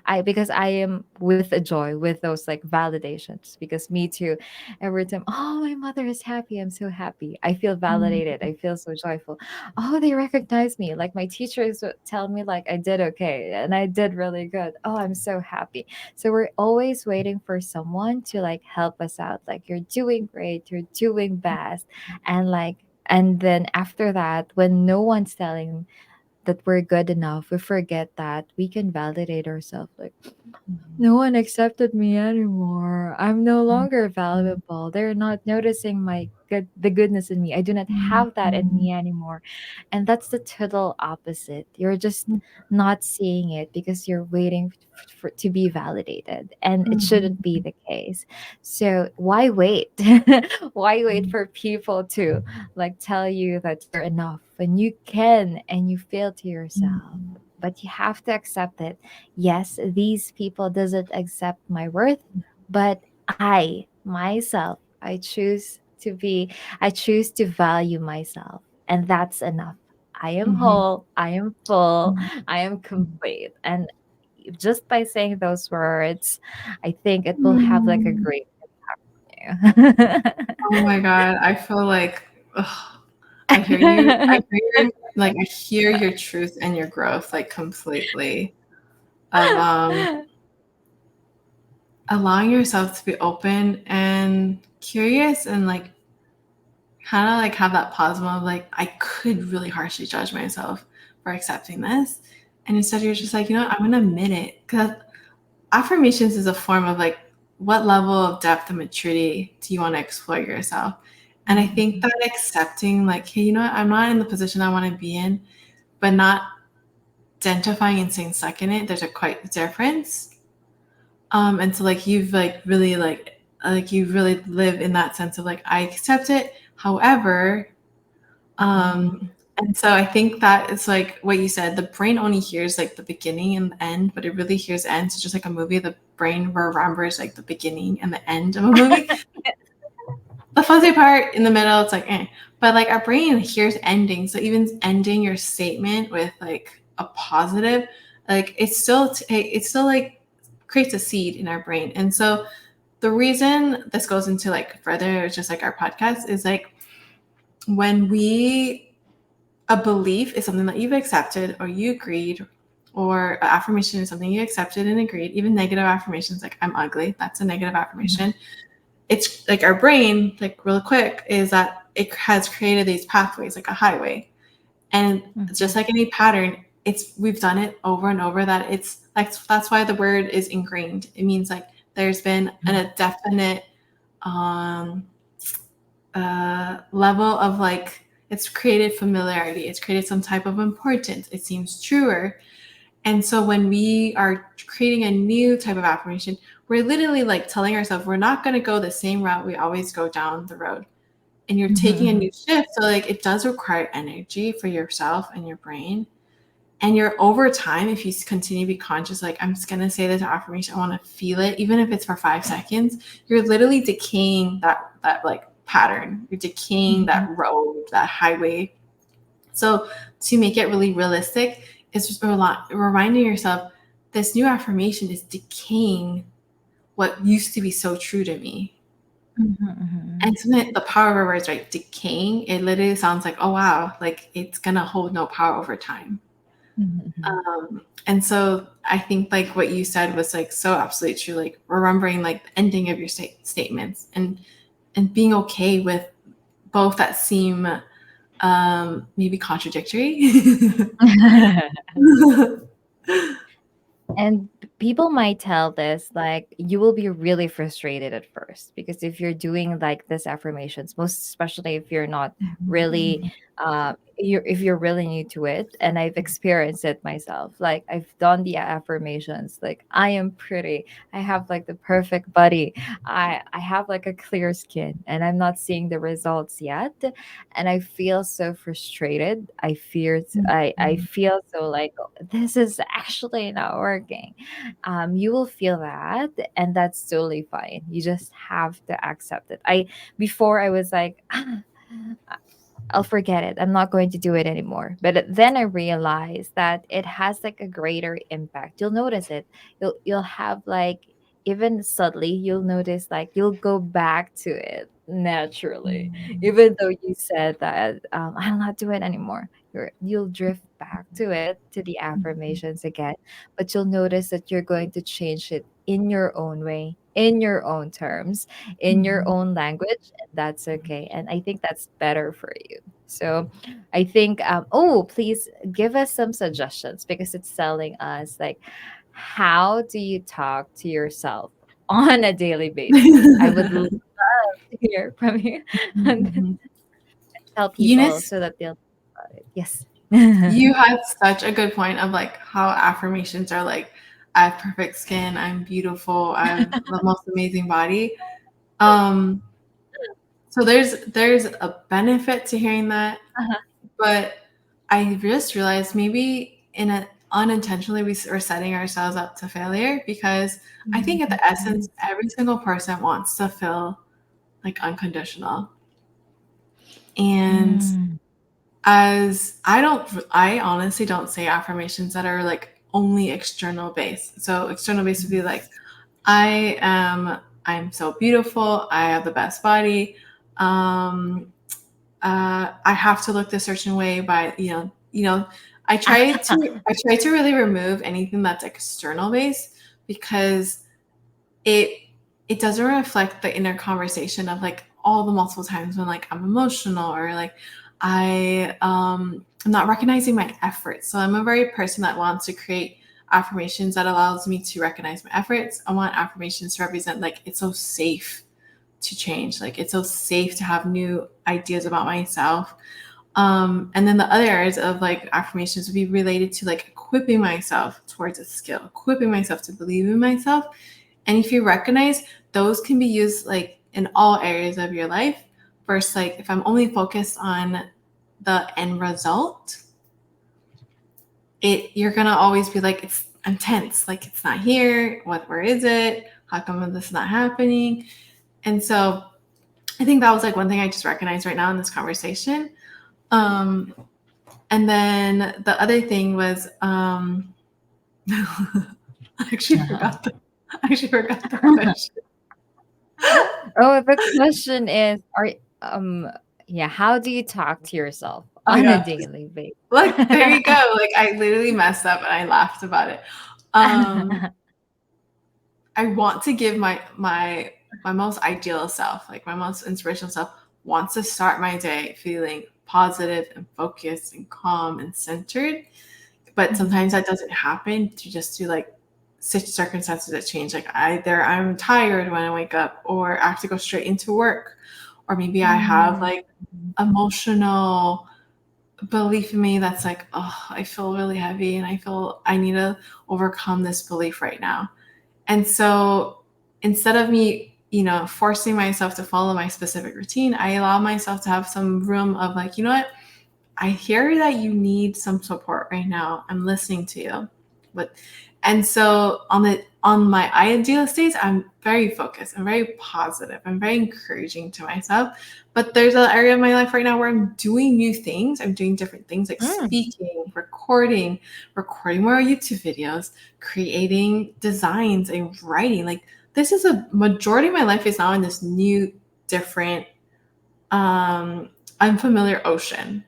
I because I am with a joy with those like validations, because me too, every time, oh, my mother is happy, I'm so happy, I feel Mhm. validated, I feel so joyful. Oh, they recognize me, like my teachers would tell me like I did okay and I did really good. Oh, I'm so happy. So we're always waiting for someone to like help us out, like you're doing great, you're doing best. And like, and then after that, when no one's telling that we're good enough, we forget that we can validate ourselves. Like, Mhm. no one accepted me anymore. I'm no longer Mhm. valuable. They're not noticing the goodness in me. I do not have that in Mhm. me anymore. And that's the total opposite. You're just Mhm. not seeing it because you're waiting to be validated. And it shouldn't Mhm. be the case. So why wait? Why wait Mhm. for people to like tell you that you're enough when you can and you feel to yourself? Mhm. But you have to accept it. Yes, these people doesn't accept my worth, but I myself, I choose to value myself, and that's enough. I am Mhm. whole, I am full, Mhm. I am complete. And just by saying those words, I think it will have like a Mhm. great impact Oh my God, I feel like, ugh, I hear you. on you. I hear your truth and your growth like completely of allowing yourself to be open and curious and like kind of like have that pause of like I could really harshly judge myself for accepting this, and instead you're just like, you know what, I'm gonna admit it, because affirmations is a form of like what level of depth and maturity do you want to explore yourself. And I think Mhm, that accepting like, hey, you know what, I'm not in the position I want to be in, but not identifying and staying stuck in it, there's a quite difference. And so like you've like you really live in that sense of like I accept it, however, mhm, and so I think that it's like what you said, the brain only hears like the beginning and the end, but it really hears ends. It's just like a movie, the brain remembers like the beginning and the end of a movie. The fuzzy part in the middle, it's like, eh. But like our brain hears ending. So even ending your statement with like a positive, like it's still like creates a seed in our brain. And so the reason this goes into like further, just like our podcast, is like when we a belief is something that you've accepted or you agreed, or an affirmation is something you accepted and agreed. Even negative affirmations, like I'm ugly, that's a negative mhm, affirmation. It's like our brain, like real quick, is that it has created these pathways like a highway. And just mhm, like any pattern, we've done it over and over, that it's like that's why the word is ingrained. It means like there's been a definite um level of like it's created familiarity, it's created some type of importance, it seems truer. And so when we are creating a new type of affirmation, we're literally like telling ourselves we're not going to go the same route we always go down the road, and you're mhm, taking a mhm, new shift. So like it does require energy for yourself and your brain. And you're over time, if you continue to be conscious, like I'm just gonna say this affirmation, I want to feel it, even if it's for 5 seconds, you're literally decaying that like pattern. You're decaying that mhm, road, that highway. So to make it really realistic, it's just reminding yourself this new affirmation is decaying what used to be so true to me. mhm, And isn't the power of our words, right? Decaying, it literally sounds like, oh wow, like it's gonna hold no power over time. mhm, mhm, And so I think like what you said was like so absolutely true. Like remembering like the ending of your statements and being okay with both that seem maybe contradictory. And people might tell this like you will be really frustrated at first because if you're doing like this affirmations, most especially if you're not really if you're really new to it, and I've experienced it myself. Like I've done the affirmations like I am pretty, I have like the perfect body, I have like a clear skin, and I'm not seeing the results yet, and I feel so frustrated. I feel so like this is actually not working. You will feel that, and that's totally fine. You just have to accept it. I Before I was like, I'll forget it. I'm not going to do it anymore. But then I realized that it has like a greater impact. You'll notice it. You'll have like, even subtly you'll notice like you'll go back to it naturally. Even though you said that I'll not do it anymore. You'll drift back to it, to the affirmations again, but you'll notice that you're going to change it in your own way, in your own terms, in your own language, and that's okay. And I think that's better for you. So I think, oh, please give us some suggestions because it's telling us like, how do you talk to yourself on a daily basis? I would love to hear from you and tell people Eunice, so that they'll think about it. Yes. you had such a good point of like how affirmations are like, I have perfect skin, I'm beautiful, I have the most amazing body. Um, so there's a benefit to hearing that, Uh-huh. but I just realized maybe in a unintentionally we're setting ourselves up to failure, because I think at the essence every single person wants to feel like unconditional. And Mm. as I honestly don't say affirmations that are like only external based. So external based would be like, I'm so beautiful, I have the best body, um I have to look this certain way by, I try to really remove anything that's external based, because it it doesn't reflect the inner conversation of like all the multiple times when like I'm emotional, or like I'm not recognizing my efforts. So I'm a very person that wants to create affirmations that allows me to recognize my efforts. I want affirmations to represent like it's so safe to change, like it's so safe to have new ideas about myself. And then the other areas of like affirmations would be related to like equipping myself towards a skill, equipping myself to believe in myself. And if you recognize, those can be used like in all areas of your life. Versus like if I'm only focused on the end result, you're gonna always be like, I'm tense, like it's not here. Where is it? How come this is not happening? And so I think that was like one thing I just recognized right now in this conversation. Um, and then the other thing was, I actually forgot the question. Oh, the question is, are yeah, how do you talk to yourself Oh my on a god! daily basis? Look, there you go. Like I literally messed up and I laughed about it. Um, I want to give my most ideal self, like my most inspirational self, wants to start my day feeling positive and focused and calm and centered. But sometimes that doesn't happen to like such circumstances that change. Like either I'm tired when I wake up, or I have to go straight into work, or maybe I have Mm. like emotional belief in me that's like, oh, I feel really heavy and I feel I need to overcome this belief right now. And so instead of me, forcing myself to follow my specific routine, I allow myself to have some room of like, you know what? I hear that you need some support right now. I'm listening to you. But and so on my ideal states, I'm very focused. I'm very positive. I'm very encouraging to myself. But there's an area of my life right now where I'm doing new things. I'm doing different things like Mm. speaking, recording more YouTube videos, creating designs and writing. Like this is a majority of my life is now in this new, different, unfamiliar ocean.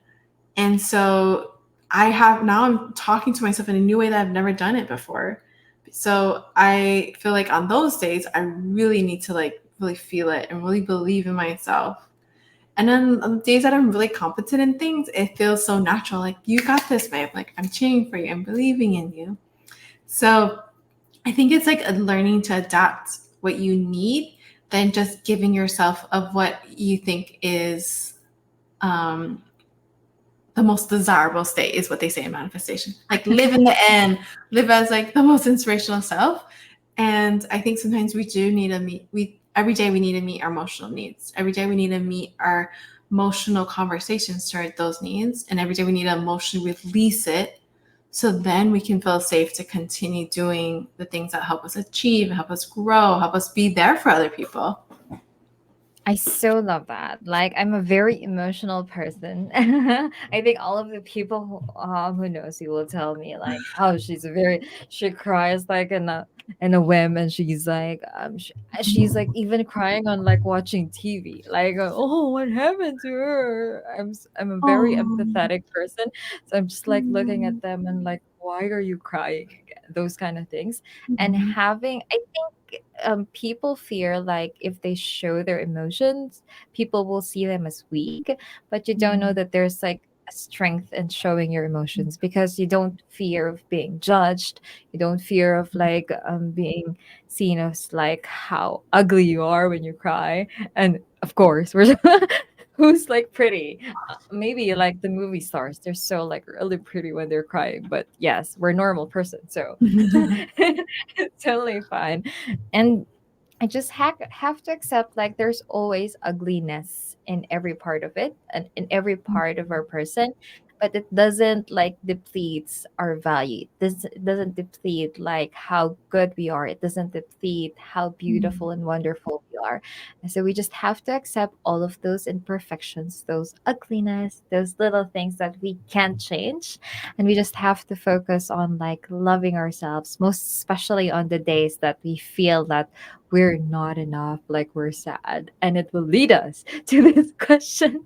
And so I'm talking to myself in a new way that I've never done it before. So I feel like on those days, I really need to like really feel it and really believe in myself. And then on days that I'm really competent in things, it feels so natural. Like, you got this, babe. Like, I'm cheering for you. I'm believing in you. So I think it's like learning to adapt what you need than just giving yourself of what you think is um, the most desirable state, is what they say in manifestation. Like, live in the end, live as like the most inspirational self. And I think sometimes we do need to every day we need to meet our emotional needs. Every day we need to meet our emotional conversations toward those needs. And every day we need to emotionally release it, so then we can feel safe to continue doing the things that help us achieve, help us grow, help us be there for other people. I so love that. Like, I'm a very emotional person. I think all of the people who knows you will tell me like how she cries like in a whim, and she's like even crying on like watching TV. Like, oh, what happened to her? I'm a very Oh. empathetic person, so I'm just like looking at them and like, why are you crying again? Those kind of things. And having, I think, people fear like if they show their emotions, people will see them as weak, but you don't know that there's like a strength in showing your emotions, because you don't fear of being judged. You don't fear of like being seen as like how ugly you are when you cry. And of course, we're who's like pretty. Maybe like the movie stars, they're so like really pretty when they're crying, but yes, we're normal person, so it's totally fine. And I just have to accept like there's always ugliness in every part of it and in every part of our person, but it doesn't like depletes our value. This it doesn't deplete like how good we are. It doesn't deplete how beautiful and wonderful we are. And so we just have to accept all of those imperfections, those ugliness, those little things that we can't change, and we just have to focus on like loving ourselves, most especially on the days that we feel that we're not enough, like we're sad. And it will lead us to this question.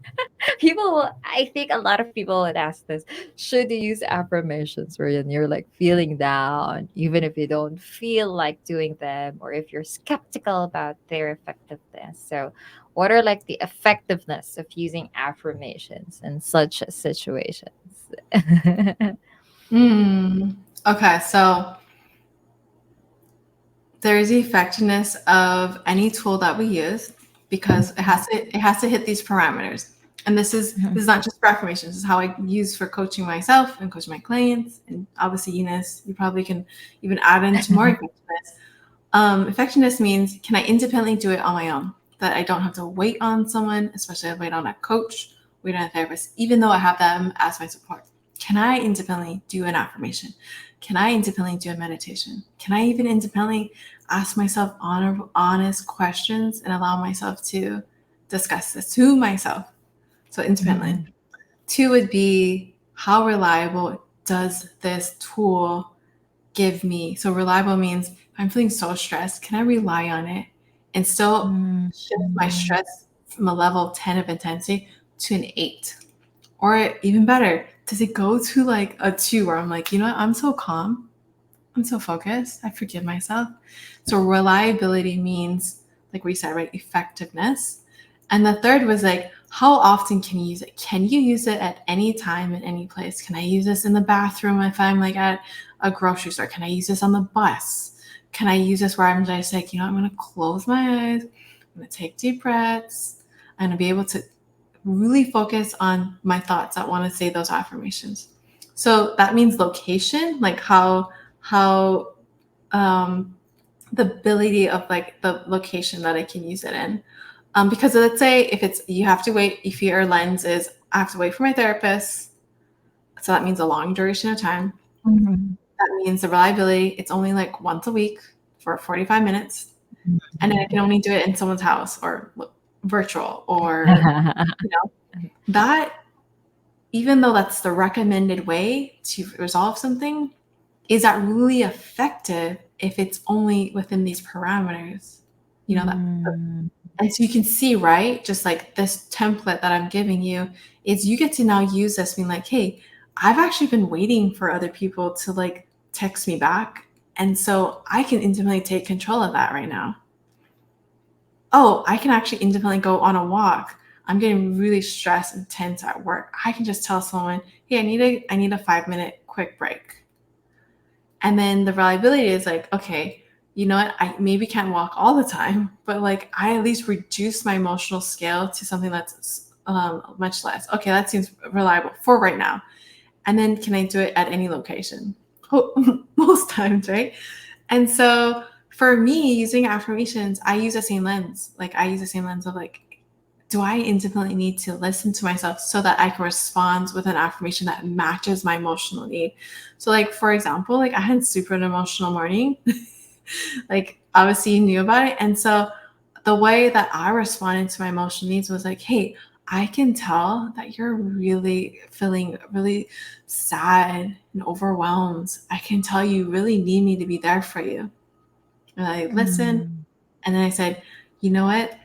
I think a lot of people would ask this: should you use affirmations wherein you're like feeling down, even if you don't feel like doing them, or if you're skeptical about their effectiveness? So, what are like the effectiveness of using affirmations in such situations? Okay, so there's the effectiveness of any tool that we use, because it has to hit these parameters. And this is not just for affirmations. This is how I use for coaching myself and coaching my clients. And obviously, Eunice, you probably can even add into more effectiveness. Effectiveness means, can I independently do it on my own? That I don't have to wait on someone, especially if I wait on a coach, wait on a therapist, even though I have them as my support. Can I independently do an affirmation? Can I independently do a meditation? Can I even independently ask myself honest questions and allow myself to discuss this to myself? So independently. Two would be, how reliable does this tool give me? So reliable means, if I'm feeling so stressed, can I rely on it and still shift my stress from a level 10 of intensity to an 8? Or even better, does it go to like a 2, where I'm like, you know what, I'm so calm, I'm so focused, I forgive myself. So reliability means, like we said, right, effectiveness. And the third was like, how often can you use it? Can you use it at any time in any place? Can I use this in the bathroom if I'm like at a grocery store? Can I use this on the bus? Can I use this where I'm just like, you know, I'm going to close my eyes, I'm going to take deep breaths, I'm going to be able to really focus on my thoughts that want to say those affirmations. So that means location, like how the ability of like the location that I can use it in. Because let's say if it's, you have to wait, if your lens is, I have to wait for my therapist, so that means a long duration of time. That means the reliability, it's only like once a week for 45 minutes, and then I can only do it in someone's house or virtual, or you know, that, even though that's the recommended way to resolve something, is that really effective if it's only within these parameters? You know, that, and so you can see, right? Just like this template that I'm giving you, is you get to now use this being like, hey, I've actually been waiting for other people to like text me back. And so I can independently take control of that right now. Oh, I can actually independently go on a walk I'm getting really stressed and tense at work, I can just tell someone, hey, I need a 5 minute quick break. And then the reliability is like, okay, you know what? I maybe can't walk all the time, but like I at least reduce my emotional scale to something that's much less. Okay, that seems reliable for right now. And then can I do it at any location? Most times, right? And so for me, using affirmations, I use the same lens. Like I use the same lens of like, do I intimately need to listen to myself so that I can respond with an affirmation that matches my emotional need? So like, for example, like I had super an emotional morning, like obviously you knew about it. And so the way that I responded to my emotional needs was like, hey, I can tell that you're really feeling really sad and overwhelmed. I can tell you really need me to be there for you. And I listened, Mm-hmm. and then I said, you know what?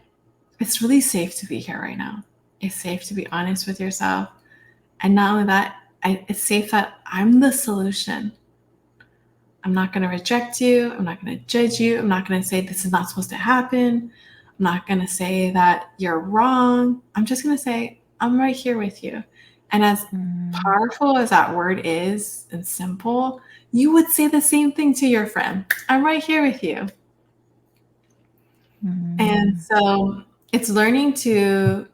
It's really safe to be here right now. It's safe to be honest with yourself. And not only that, it's safe that I'm the solution. I'm not going to reject you. I'm not going to judge you. I'm not going to say this is not supposed to happen. I'm not going to say that you're wrong. I'm just going to say, I'm right here with you. And as Mm-hmm. powerful as that word is and simple, you would say the same thing to your friend. I'm right here with you. And Mm-hmm. so it's learning to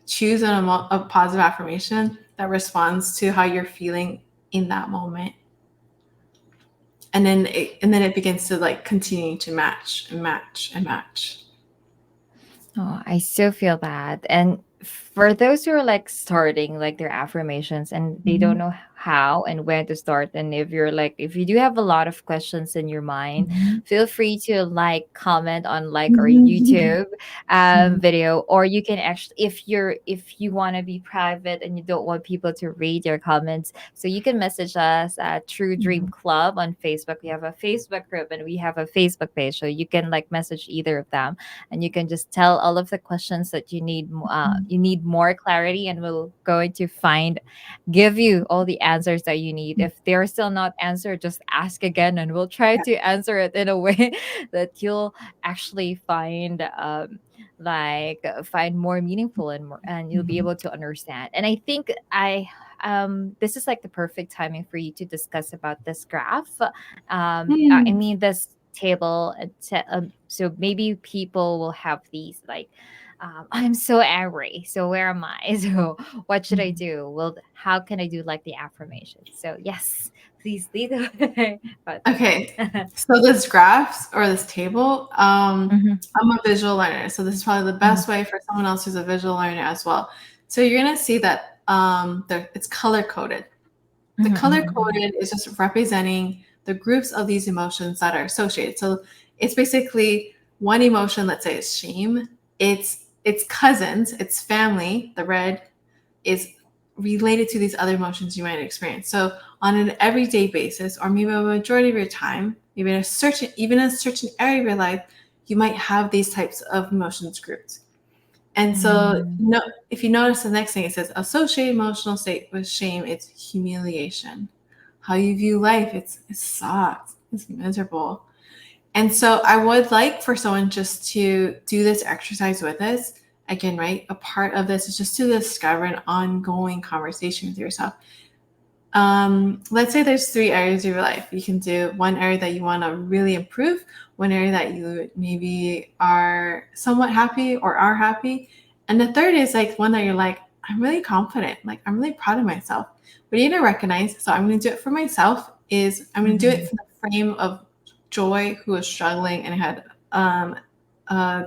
choose a positive affirmation that responds to how you're feeling in that moment. And then it begins to like continue to match and match and match. Oh, I so feel that. And for those who are like starting like their affirmations and they don't Mhm. know how and when to start, and if you're like, if you do have a lot of questions in your mind, Mhm. feel free to like comment on like our Mhm. YouTube video, or you can actually, if you want to be private and you don't want people to read your comments, so you can message us at True Dream Mhm. Club on Facebook. We have a Facebook group and we have a Facebook page, so you can like message either of them, and you can just tell all of the questions that you need more clarity, and we'll going to find give you all the answers that you need. If they're still not answered, just ask again and we'll try Yeah. to answer it in a way that you'll actually find find more meaningful and more, and you'll be Mhm. able to understand. And I think I this is like the perfect timing for you to discuss about this graph. I Mm. mean this table. So maybe people will have these like, I'm so angry. So where am I? So what should I Mhm. do? Well, how can I do like the affirmation? So yes, please lead the way about Okay. that. So this graphs or this table, Mhm, I'm a visual learner. So this is probably the mhm, best way for someone else who's a visual learner as well. So you're gonna see that it's color coded. The mhm, color mhm, coded is just representing the groups of these emotions that are associated. So it's basically one emotion, let's say it's shame. It's cousins, it's family, the red is related to these other emotions you might experience. So on an everyday basis, or maybe a majority of your time, maybe in a certain area of your life, you might have these types of emotions grouped. And so, mhm, if you notice the next thing, it says associate emotional state with shame, it's humiliation. How you view life, it sucks, it's miserable. And so, I would like for someone just to do this exercise with us. Again, right? A part of this is just to discover an ongoing conversation with yourself. Let's say there's 3 areas of your life. You can do one area that you want to really improve, one area that you maybe are somewhat happy or are happy, and the third is like one that you're like, I'm really confident, like I'm really proud of myself. What you need to recognize, so I'm going to do it for myself, is I'm going to do it mhm, from the frame of Joy, who was struggling and had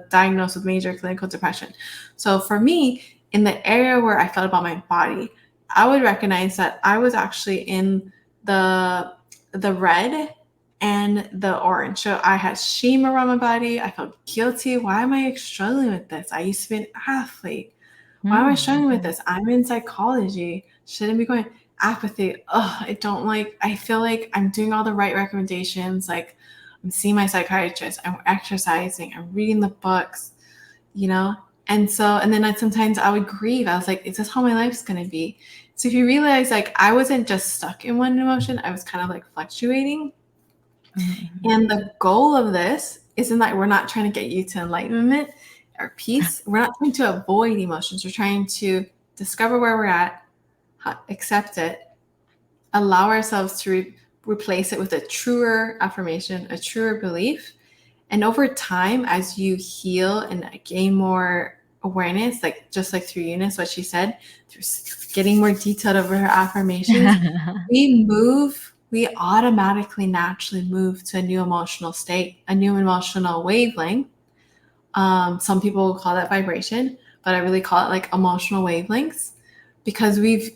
diagnosed with major clinical depression. So for me, in the area where I felt about my body, I would recognize that I was actually in the red and the orange. So I had shame around my body. I felt guilty. Why am I struggling with this? I used to be an athlete. Why am I struggling with mhm, this? I'm in psychology. Shouldn't be going. Apathy. Oh, I don't like. I feel like I'm doing all the right recommendations. Like I'm seeing my psychiatrist. I'm exercising. I'm reading the books. You know. And so, and then sometimes I would grieve. I was like, is this how my life's gonna be? So if you realize, like, I wasn't just stuck in one emotion, I was kind of like fluctuating. mhm, And the goal of this isn't that we're not trying to get you to enlightenment our peace. We're not trying to avoid emotions. We're trying to discover where we're at, accept it, allow ourselves to replace it with a truer affirmation, a truer belief. And over time, as you heal and gain more awareness, like just like through Eunice, what she said, through getting more detailed over her affirmations, we automatically, naturally move to a new emotional state, a new emotional wavelength. Some people will call that vibration, but I really call it like emotional wavelengths, because we've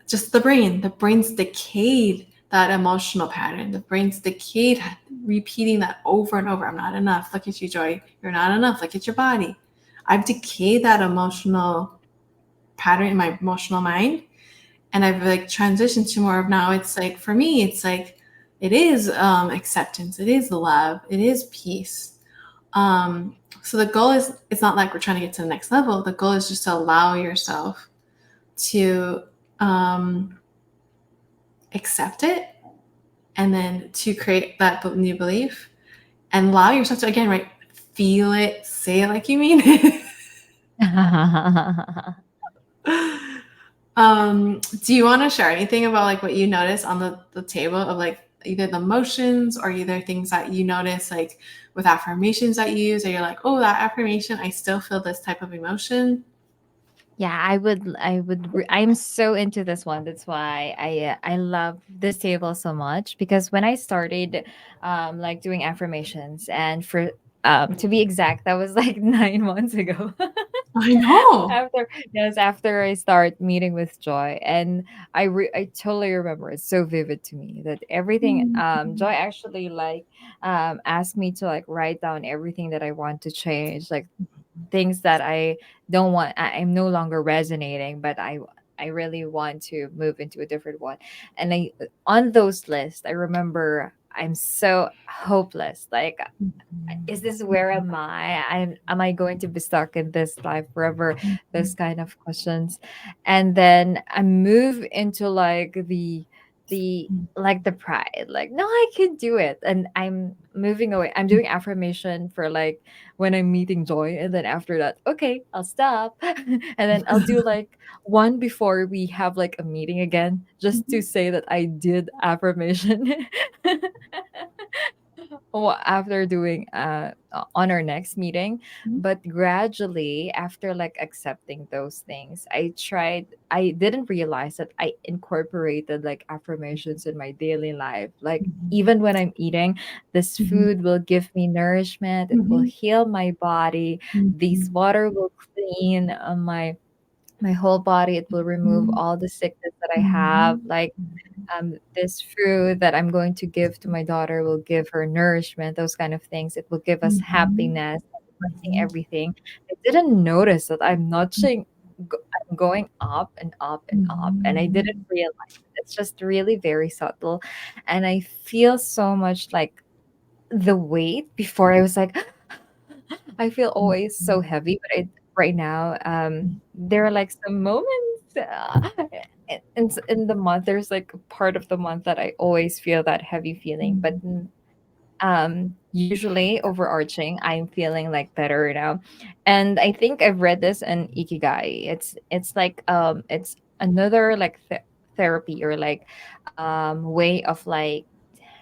just the brain's decayed that emotional pattern. The brain's decayed repeating that over and over. I'm not enough. Look at you, Joy. You're not enough. Look at your body. I've decayed that emotional pattern in my emotional mind, and I've like transitioned to more of, now it's like, for me, it's like, it is acceptance, it is love, it is peace. So the goal is, it's not like we're trying to get to the next level. The goal is just to allow yourself to accept it, and then to create that new belief, and allow yourself to, again, right, feel it, say it like you mean it. Do you want to share anything about like what you notice on the table of like either the emotions or either things that you notice like with affirmations that you use, or you're like, oh, that affirmation, I still feel this type of emotion? Yeah, I'm so into this one. That's why I love this table so much, because when I started like doing affirmations, and for to be exact, that was like 9 months ago. I know. After, yes, after I start meeting with Joy, and I totally remember, it's so vivid to me that everything, Joy actually like asked me to like write down everything that I want to change, like things that I don't want, I'm no longer resonating, but I really want to move into a different one. And I, on those lists, I remember I'm so hopeless. Like, is this, where am I? Am I going to be stuck in this life forever? Those kind of questions. And then I move into like the like the pride, like, no, I can do it, and I'm moving away. I'm doing affirmation for like when I'm meeting Joy, and then after that, okay, I'll stop. And then I'll do like one before we have like a meeting again, just to say that I did affirmation. After doing on our next meeting. But gradually, after like accepting those things, I didn't realize that I incorporated like affirmations in my daily life. Like, even when I'm eating, this food will give me nourishment, it will heal my body, this water will clean my whole body, it will remove all the sickness that I have. Like, this fruit that I'm going to give to my daughter will give her nourishment, those kind of things. It will give us happiness, blessing, everything. I didn't notice that I'm notching, I'm going up and up and up, and I didn't realize it. It's just really very subtle, and I feel so much like the weight before. I was like, I feel always so heavy, but right now, there are like some moments in the month. There's like a part of the month that I always feel that heavy feeling, but usually overarching, I'm feeling like better now. And I think I've read this in Ikigai. It's like it's another like therapy, or like way of like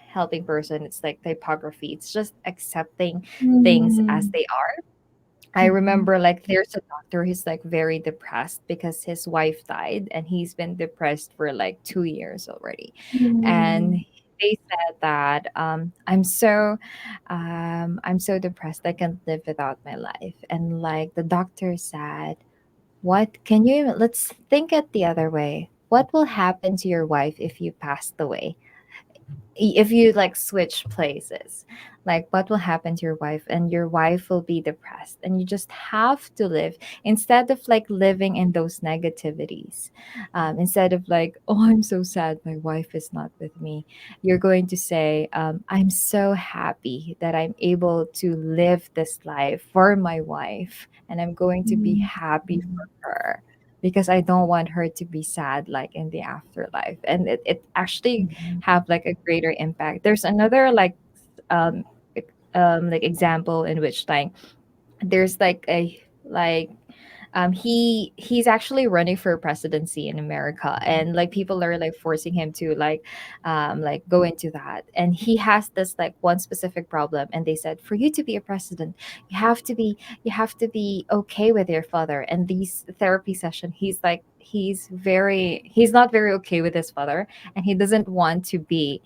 helping person. It's like typography. It's just accepting things as they are. I remember like there's a doctor who's like very depressed because his wife died, and he's been depressed for like 2 years already. And they said that I'm so depressed, I can't live without my life. And like the doctor said, what can you, let's think it the other way. What will happen to your wife if you passed away? If you like switch places, like what will happen to your wife? And your wife will be depressed, and you just have to live, instead of like living in those negativities. Instead of like, oh, I'm so sad my wife is not with me, you're going to say, I'm so happy that I'm able to live this life for my wife, and I'm going to be happy for her, because I don't want her to be sad like in the afterlife. And it actually have like a greater impact. There's another um like example in which like there's like he's actually running for presidency in America, and like people are like forcing him to like go into that, and he has this like one specific problem, and they said for you to be a president you have to be okay with your father. And these therapy session, he's not very okay with his father, and he doesn't want to be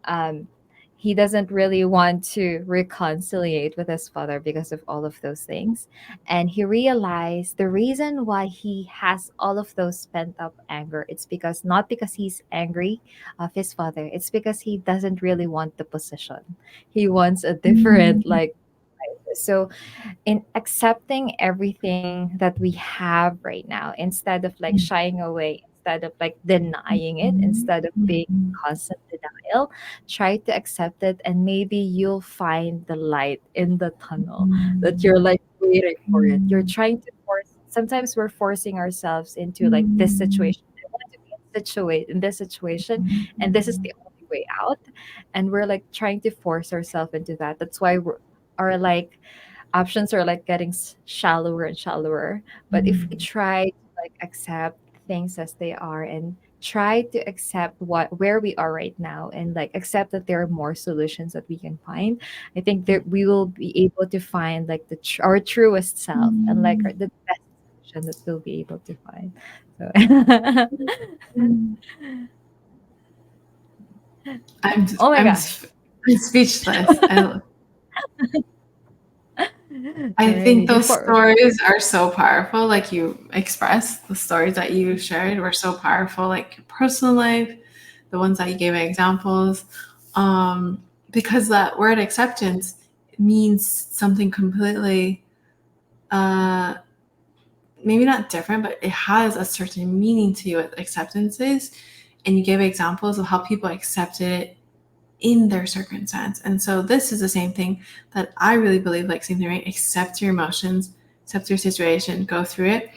um he doesn't really want to reconciliate with his father because of all of those things. And he realized the reason why he has all of those pent up anger, it's because not because he's angry of his father, it's because he doesn't really want the position. He wants a different Mm, like. So in accepting everything that we have right now, instead of like shying away, instead of like denying it, instead of being in constant denial, try to accept it, and maybe you'll find the light in the tunnel that you're like waiting for it. You're trying to force, sometimes we're forcing ourselves into like this situation. I want to be in this situation, and this is the only way out. And we're like trying to force ourselves into that. That's why our like options are like getting shallower and shallower. But if we try to like accept things as they are, and try to accept what where we are right now, and like accept that there are more solutions that we can find, I think that we will be able to find like our truest self, and like the best solution that we'll be able to find. So I'm oh my I'm gosh. s- I'm speechless. I think Alrighty, those before. stories are so powerful. Like you expressed, the stories that you shared were so powerful. Like your personal life, the ones that you gave examples, because that word acceptance means something completely, uh, maybe not different, but it has a certain meaning to you. What acceptance is, and you gave examples of how people accepted it in their circumstance. And so this is the same thing that I really believe, like same thing, right? Accept your emotions, accept your situation, go through it.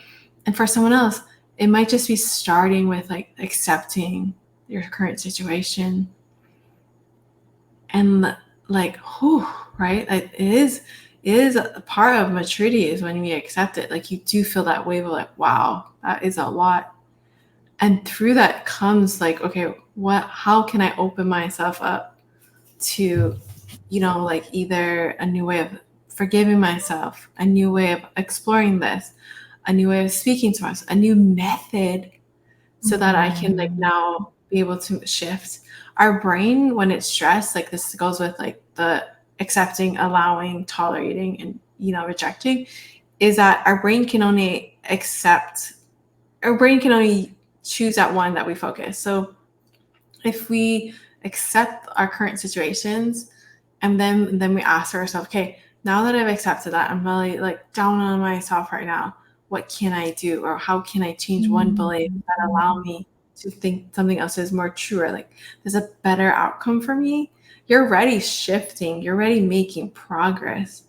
And for someone else, it might just be starting with like accepting your current situation and like, whew, right? Like, it is a part of maturity is when we accept it. Like you do feel that wave of like, wow, that is a lot. And through that comes like, okay, how can I open myself up to, like either a new way of forgiving myself, a new way of exploring this, a new way of speaking to us, a new method so that I can like now be able to shift. Our brain, when it's stressed, like this goes with like the accepting, allowing, tolerating, and rejecting, is that our brain can only accept, our brain can only choose that one that we focus. So if we accept our current situations and then we ask ourselves, okay, now that I've accepted that, I'm really like down on myself right now, what can I do, or how can I change one belief that allow me to think something else is more true, or like there's a better outcome for me? You're already shifting, you're already making progress.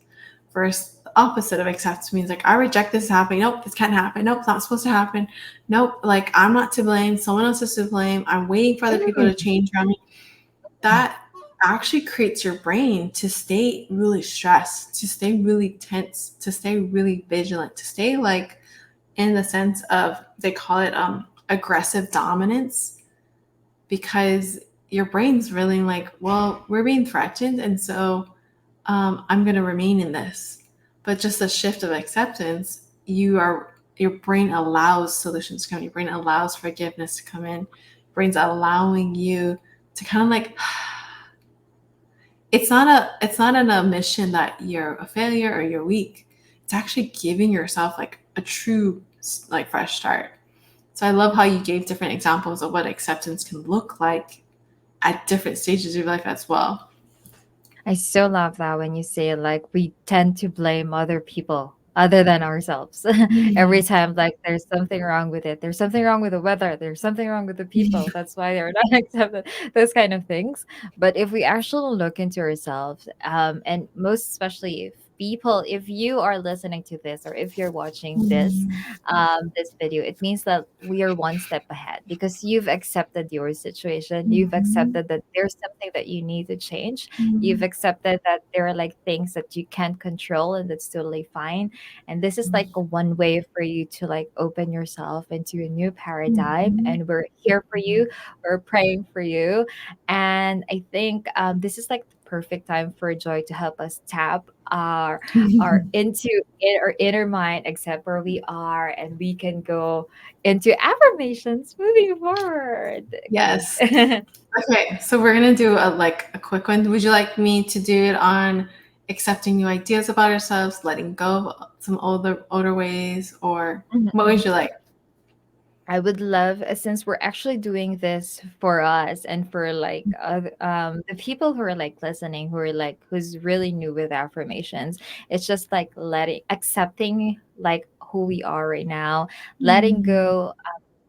Versus the opposite of accept means like I reject this happening. Nope, this can't happen. Nope, it's not supposed to happen. Nope, like I'm not to blame. Someone else is to blame. I'm waiting for other people to change around me. That actually creates your brain to stay really stressed, to stay really tense, to stay really vigilant, to stay like in the sense of, they call it aggressive dominance, because your brain's really like, well, we're being threatened, and so I'm going to remain in this. But just a shift of acceptance, your brain allows solutions to come. Your brain allows forgiveness to come in. Your brain's allowing you to kind of like, it's not an admission that you're a failure or you're weak. It's actually giving yourself like a true like fresh start. So I love how you gave different examples of what acceptance can look like at different stages of your life as well. I so love that when you say like we tend to blame other people other than ourselves. Every time like there's something wrong with it. There's something wrong with the weather. There's something wrong with the people. That's why they're not accepted. Those kind of things. But if we actually look into ourselves, and most especially if people, if you are listening to this or if you're watching Mhm. this video, it means that we are one step ahead because you've accepted your situation. You've Mhm. accepted that there's something that you need to change. You've Mhm. accepted that there are like things that you can't control, and that's totally fine. And this is like a one way for you to like open yourself into a new paradigm. Mhm. And we're here for you. We're praying for you. And I think this is like the perfect time for Joy to help us tap our into our inner mind, accept where we are, and we can go into affirmations moving forward. Yes. Okay. Okay, so we're gonna do a quick one. Would you like me to do it on accepting new ideas about ourselves, letting go of some older ways, or what would you like? I would love, since we're actually doing this for us and for like the people who are like listening, who are like who's really new with affirmations. It's just like letting, accepting like who we are right now, letting Mm, go,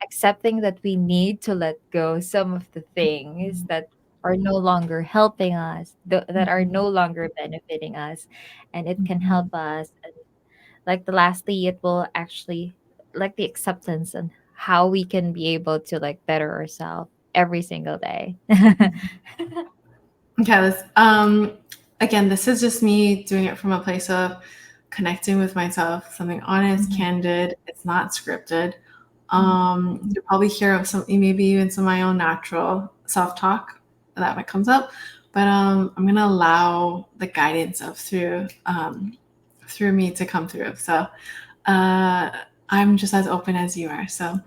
accepting that we need to let go some of the things that are no longer helping us, that are mhm, no longer benefiting us, and it can help mhm, us. Like the lastly, it will actually like the acceptance and how we can be able to like better ourselves every single day. mhm. Okay, again, this is just me doing it from a place of connecting with myself, something honest, Mhm, candid. It's not scripted. mhm, You'll probably hear some, maybe even some of my own natural self-talk that comes up, but I'm gonna allow the guidance of through me to come through. So uh, I'm just as open as you are. So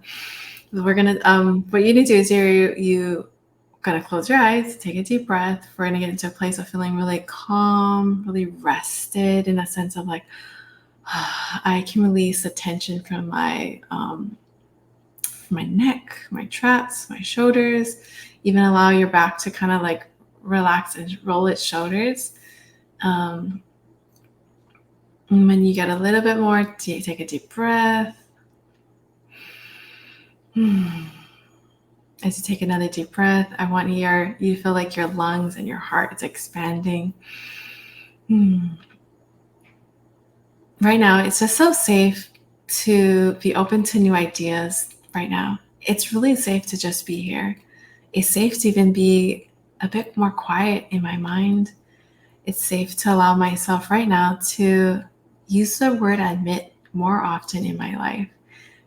we're gonna what you need to do is you gonna close your eyes, take a deep breath. We're gonna get into a place of feeling really calm, really rested, in a sense of like I can release the tension from my neck, my traps, my shoulders. Even allow your back to kind of like relax and roll its shoulders. Um, and when you get a little bit more, take a deep breath. As you take another deep breath, I want you to feel like your lungs and your heart is expanding. Right now, it's just so safe to be open to new ideas right now. It's really safe to just be here. It's safe to even be a bit more quiet in my mind. It's safe to allow myself right now to use the word admit more often in my life.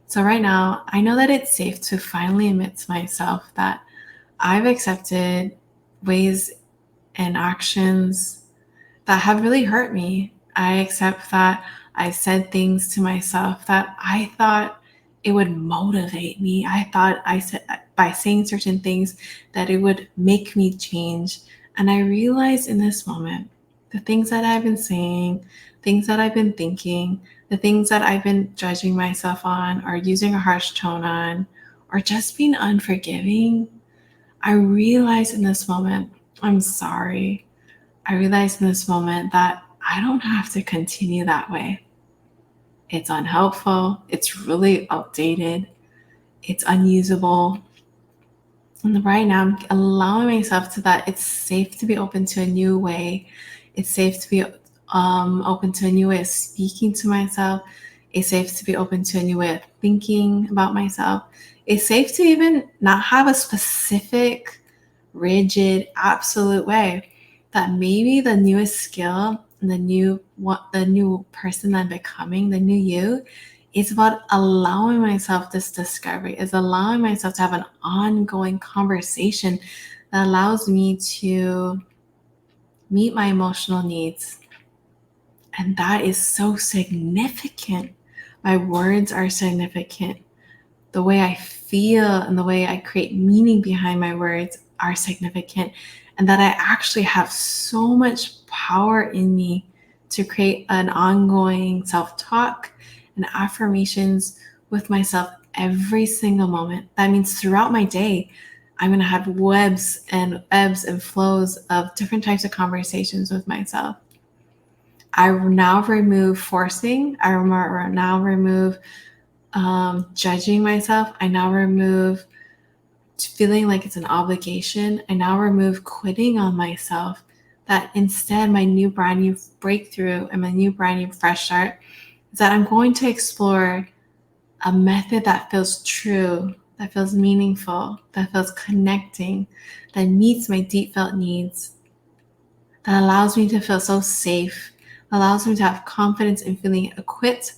So, right now, I know that it's safe to finally admit to myself that I've accepted ways and actions that have really hurt me. I accept that I said things to myself that I thought it would motivate me. I thought I said by saying certain things that it would make me change. And I realized in this moment, the things that I've been saying, things that I've been thinking, the things that I've been judging myself on or using a harsh tone on, or just being unforgiving, I realized in this moment, I'm sorry. I realized in this moment that I don't have to continue that way. It's unhelpful. It's really outdated. It's unusable. And right now, I'm allowing myself to that. It's safe to be open to a new way. It's safe to be open to a new way of speaking to myself. It's safe to be open to a new way of thinking about myself. It's safe to even not have a specific, rigid, absolute way. That maybe the newest skill, the new person I'm becoming, the new you, it's about allowing myself this discovery, is allowing myself to have an ongoing conversation that allows me to meet my emotional needs. And that is so significant. My words are significant. The way I feel and the way I create meaning behind my words are significant. And that I actually have so much power in me to create an ongoing self talk and affirmations with myself every single moment. That means throughout my day, I'm going to have webs and ebbs and flows of different types of conversations with myself. I now remove forcing. I now remove judging myself. I now remove feeling like it's an obligation. I now remove quitting on myself that instead my new brand new breakthrough and my new brand new fresh start is that I'm going to explore a method that feels true, that feels meaningful, that feels connecting, that meets my deep felt needs, that allows me to feel so safe, allows me to have confidence in feeling equipped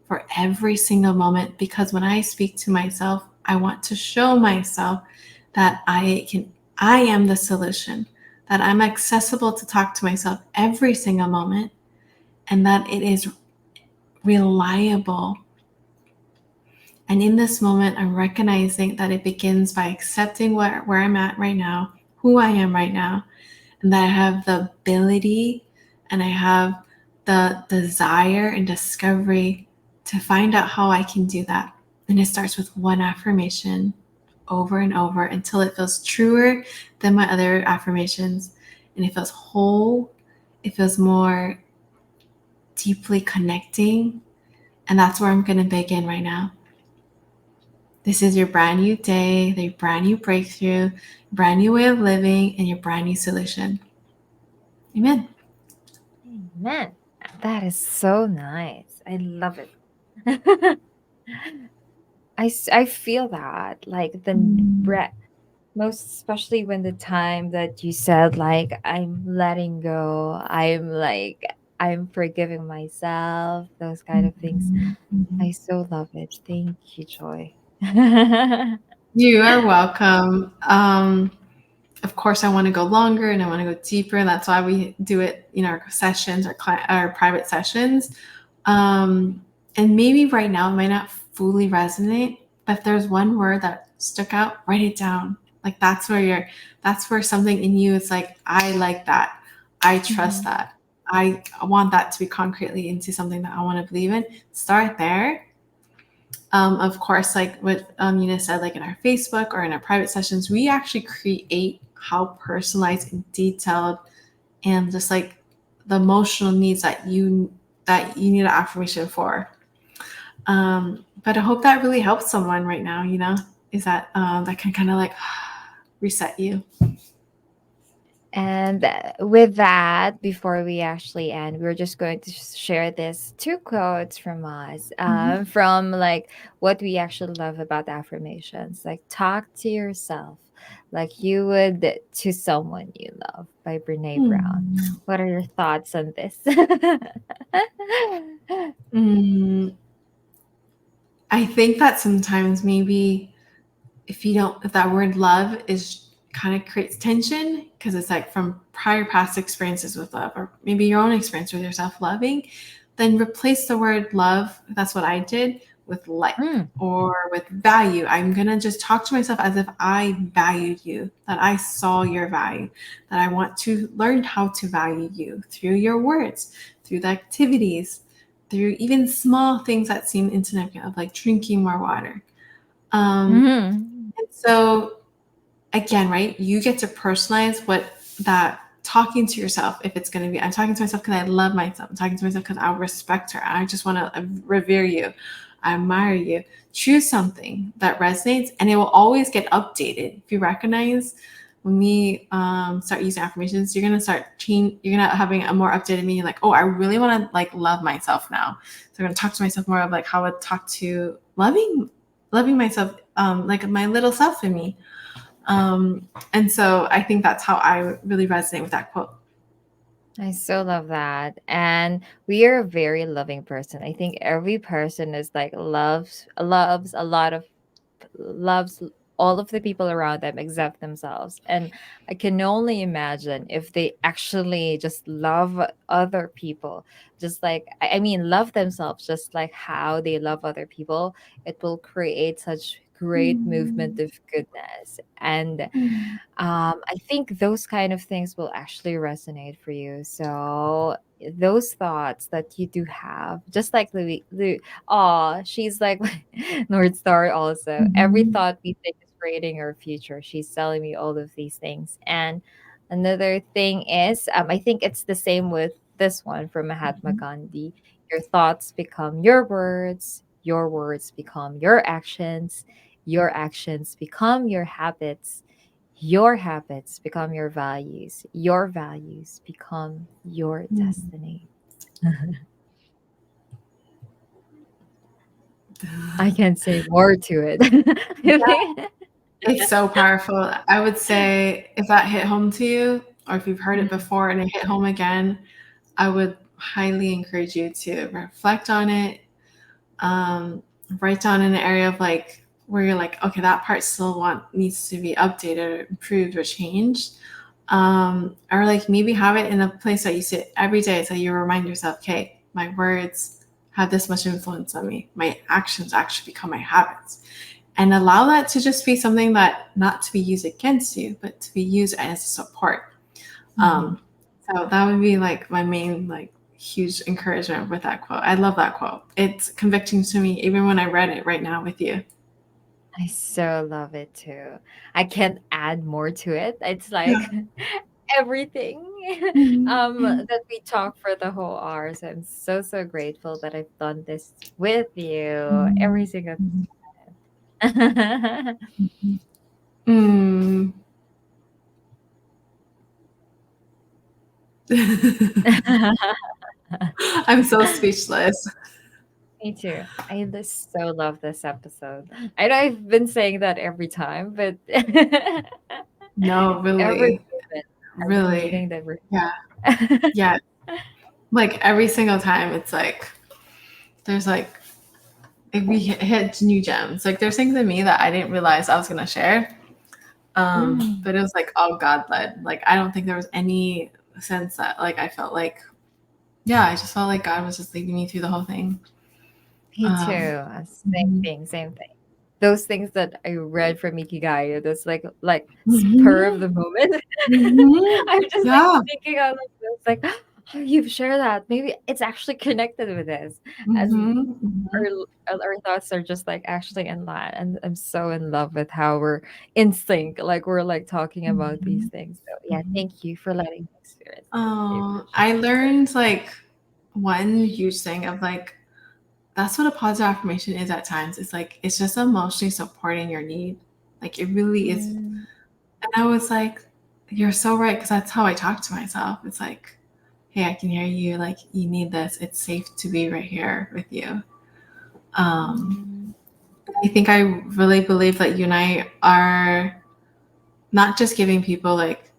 for every single moment. Because when I speak to myself, I want to show myself that I am the solution, that I'm accessible to talk to myself every single moment, and that it is reliable. And in this moment, I'm recognizing that it begins by accepting where I'm at right now, who I am right now, and that I have the ability and I have the desire and discovery to find out how I can do that. And it starts with one affirmation over and over until it feels truer than my other affirmations. And it feels whole, it feels more deeply connecting. And that's where I'm going to begin right now. This is your brand new day, your brand new breakthrough, brand new way of living, and your brand new solution. Amen. Amen. That is so nice. I love it. I feel that like the breath, most especially when the time that you said like I'm letting go, I'm forgiving myself, those kind of things. I so love it. Thank you, Joy. You are welcome. Of course, I want to go longer and I want to go deeper. And that's why we do it in our sessions, our private sessions. Um, and maybe right now it might not fully resonate, but if there's one word that stuck out, write it down. Like that's where something in you is like, I like that. I trust Mhm. that. I want that to be concretely into something that I want to believe in. Start there. Of course, like what Nina said, like in our Facebook or in our private sessions, we actually create how personalized and detailed and just like the emotional needs that you need an affirmation for. But I hope that really helps someone right now. Is that that can kind of like reset you. And with that, before we actually end, we're just going to share this two quotes from us, Mhm. from like what we actually love about affirmations. Like, talk to yourself like you would to someone you love by Brene Brown. Hmm. What are your thoughts on this? Mm, I think that sometimes maybe if that word love is kind of creates tension because it's like from prior past experiences with love or maybe your own experience with yourself loving, then replace the word love, that's what I did, with like Mm, or with value. I'm going to just talk to myself as if I valued you, that I saw your value, that I want to learn how to value you through your words, through the activities, through even small things that seem insignificant of like drinking more water. mhm. And so again, right, you get to personalize what that talking to yourself, if it's going to be, I'm talking to myself because I love myself. I'm talking to myself because I respect her. I just want to revere you. I admire you. Choose something that resonates and it will always get updated. If you recognize when we start using affirmations, you're going to start change. You're going to having a more updated meaning like, oh, I really want to like love myself now. So I'm going to talk to myself more of like how I would talk to loving myself, like my little self in me. And so I think that's how I really resonate with that quote. I so love that. And we are a very loving person. I think every person is like loves a lot of loves all of the people around them except themselves. And I can only imagine if they actually just love other people, just like I mean love themselves just like how they love other people, it will create such great movement of goodness. And I think those kind of things will actually resonate for you. So those thoughts that you do have, just like Louis, oh, she's like North Star also. Every Mhm. thought we think is creating our future. She's telling me all of these things. And another thing is, I think it's the same with this one from Mahatma Gandhi. Your thoughts become your words become your actions become your habits, Your habits become your values. Your values become your destiny. I can say more to it. It's so powerful. I would say if that hit home to you, or if you've heard it Mhm. before and it hit home again, I would highly encourage you to reflect on it. Um, Write down in an area of like where you're like, okay, that part still needs to be updated or improved or changed. Or like maybe have it in a place that you sit every day so you remind yourself, okay, my words have this much influence on me. My actions actually become my habits. And allow that to just be something that not to be used against you, but to be used as a support. Mhm. Um, so that would be like my main like huge encouragement with that quote. I love that quote. It's convicting to me even when I read it right now with you. I so love it too. I can't add more to it. It's like Yeah. everything Mhm. that we talk for the whole hour. So I'm so so grateful that I've done this with you every single time. Mm. I'm so speechless. Me too. I just so love this episode. I know I've been saying that every time, but No, every really, moment, every really. meeting that we're Yeah, yeah. Like every single time, it's like there's like if we hit new gems. Like there's things in me that I didn't realize I was gonna share. Mm, But it was like all God led. Like I don't think there was any sense that like I felt like yeah, I just felt like God was just leading me through the whole thing. me too. Um, Same mhm. thing, same thing. Those things that I read from Ikigai, that's like spur of Mhm. the moment. Mhm. I'm just like Yeah. thinking out like this, like oh, you've shared that. Maybe it's actually connected with this. And Mhm. Mhm. our thoughts are just like actually in line. And I'm so in love with how we're in sync. Like we're like talking about these Mhm. things. So yeah, Mhm. thank you for letting me experience this. I appreciate I learned like one huge thing of like that's what a positive affirmation is at times. It's like it's just emotionally supporting your need. Like it really is. it. And I was like, you're so right because that's how I talk to myself. It's like, hey, I can hear you. Like you need this. It's safe to be right here with you. Um, Mm. I think I really believe that you and I are not just giving people like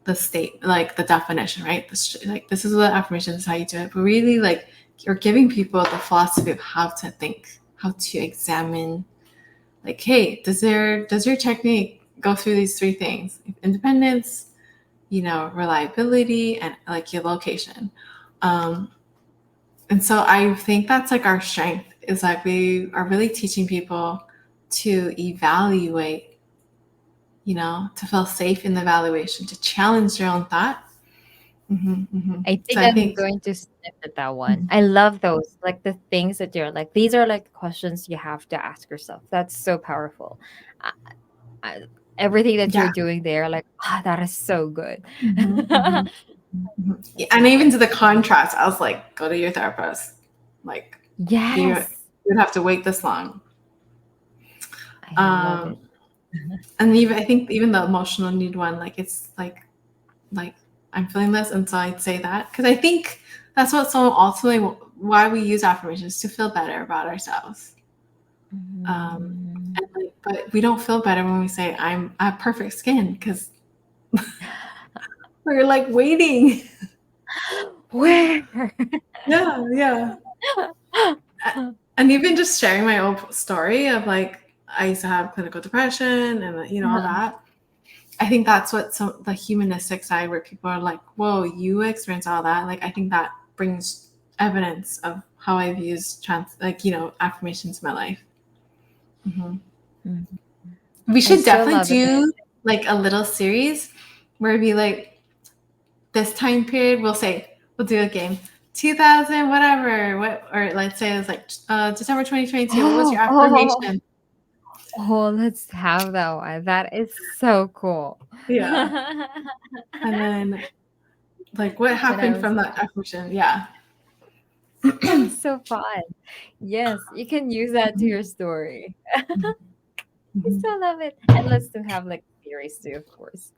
the state, like the definition, right? Like this is what affirmation is, how you do it, but really like you're giving people the philosophy of how to think, how to examine. Like, hey, does your technique go through these three things? Independence, reliability, and like your location. Um, and so I think that's like our strength is like we are really teaching people to evaluate, to feel safe in the evaluation, to challenge their own thought. I So think I I'm think, going to snip at that one. I love those, like the things that you're like, these are like the questions you have to ask yourself. That's so powerful. I, I, everything that yeah. you're doing there, like, that is so good. And So even good. to the contrast, I was like, go to your therapist. Like, you Yes, would have to wait this long. I love Um, it. and even I think even the emotional need one, like it's like I'm feeling this, and so I'd say that because I think that's what so ultimately why we use affirmations to feel better about ourselves. Mhm. And like, but we don't feel better when we say I have perfect skin because we're like waiting. Where? Yeah, yeah. And even just sharing my own story of like I used to have clinical depression and all that. I think that's what some the humanistic side where people are like, "Whoa, you experience all that." Like I think that brings evidence of how I've used affirmations in my life. Mhm. Mhm. We I should so definitely love it. do like a little series where it'd be like this time period. We'll do a game. 2000 whatever what or let's say it was like December 2022. What was Oh, your oh, affirmation? oh, let's have that one. That is so cool. Yeah. And then like what When I happened was from that affirmation? Yeah. that is so fun. Yes, you can use that to your story. I Mhm. still love it. And let's to have like theories too, of course.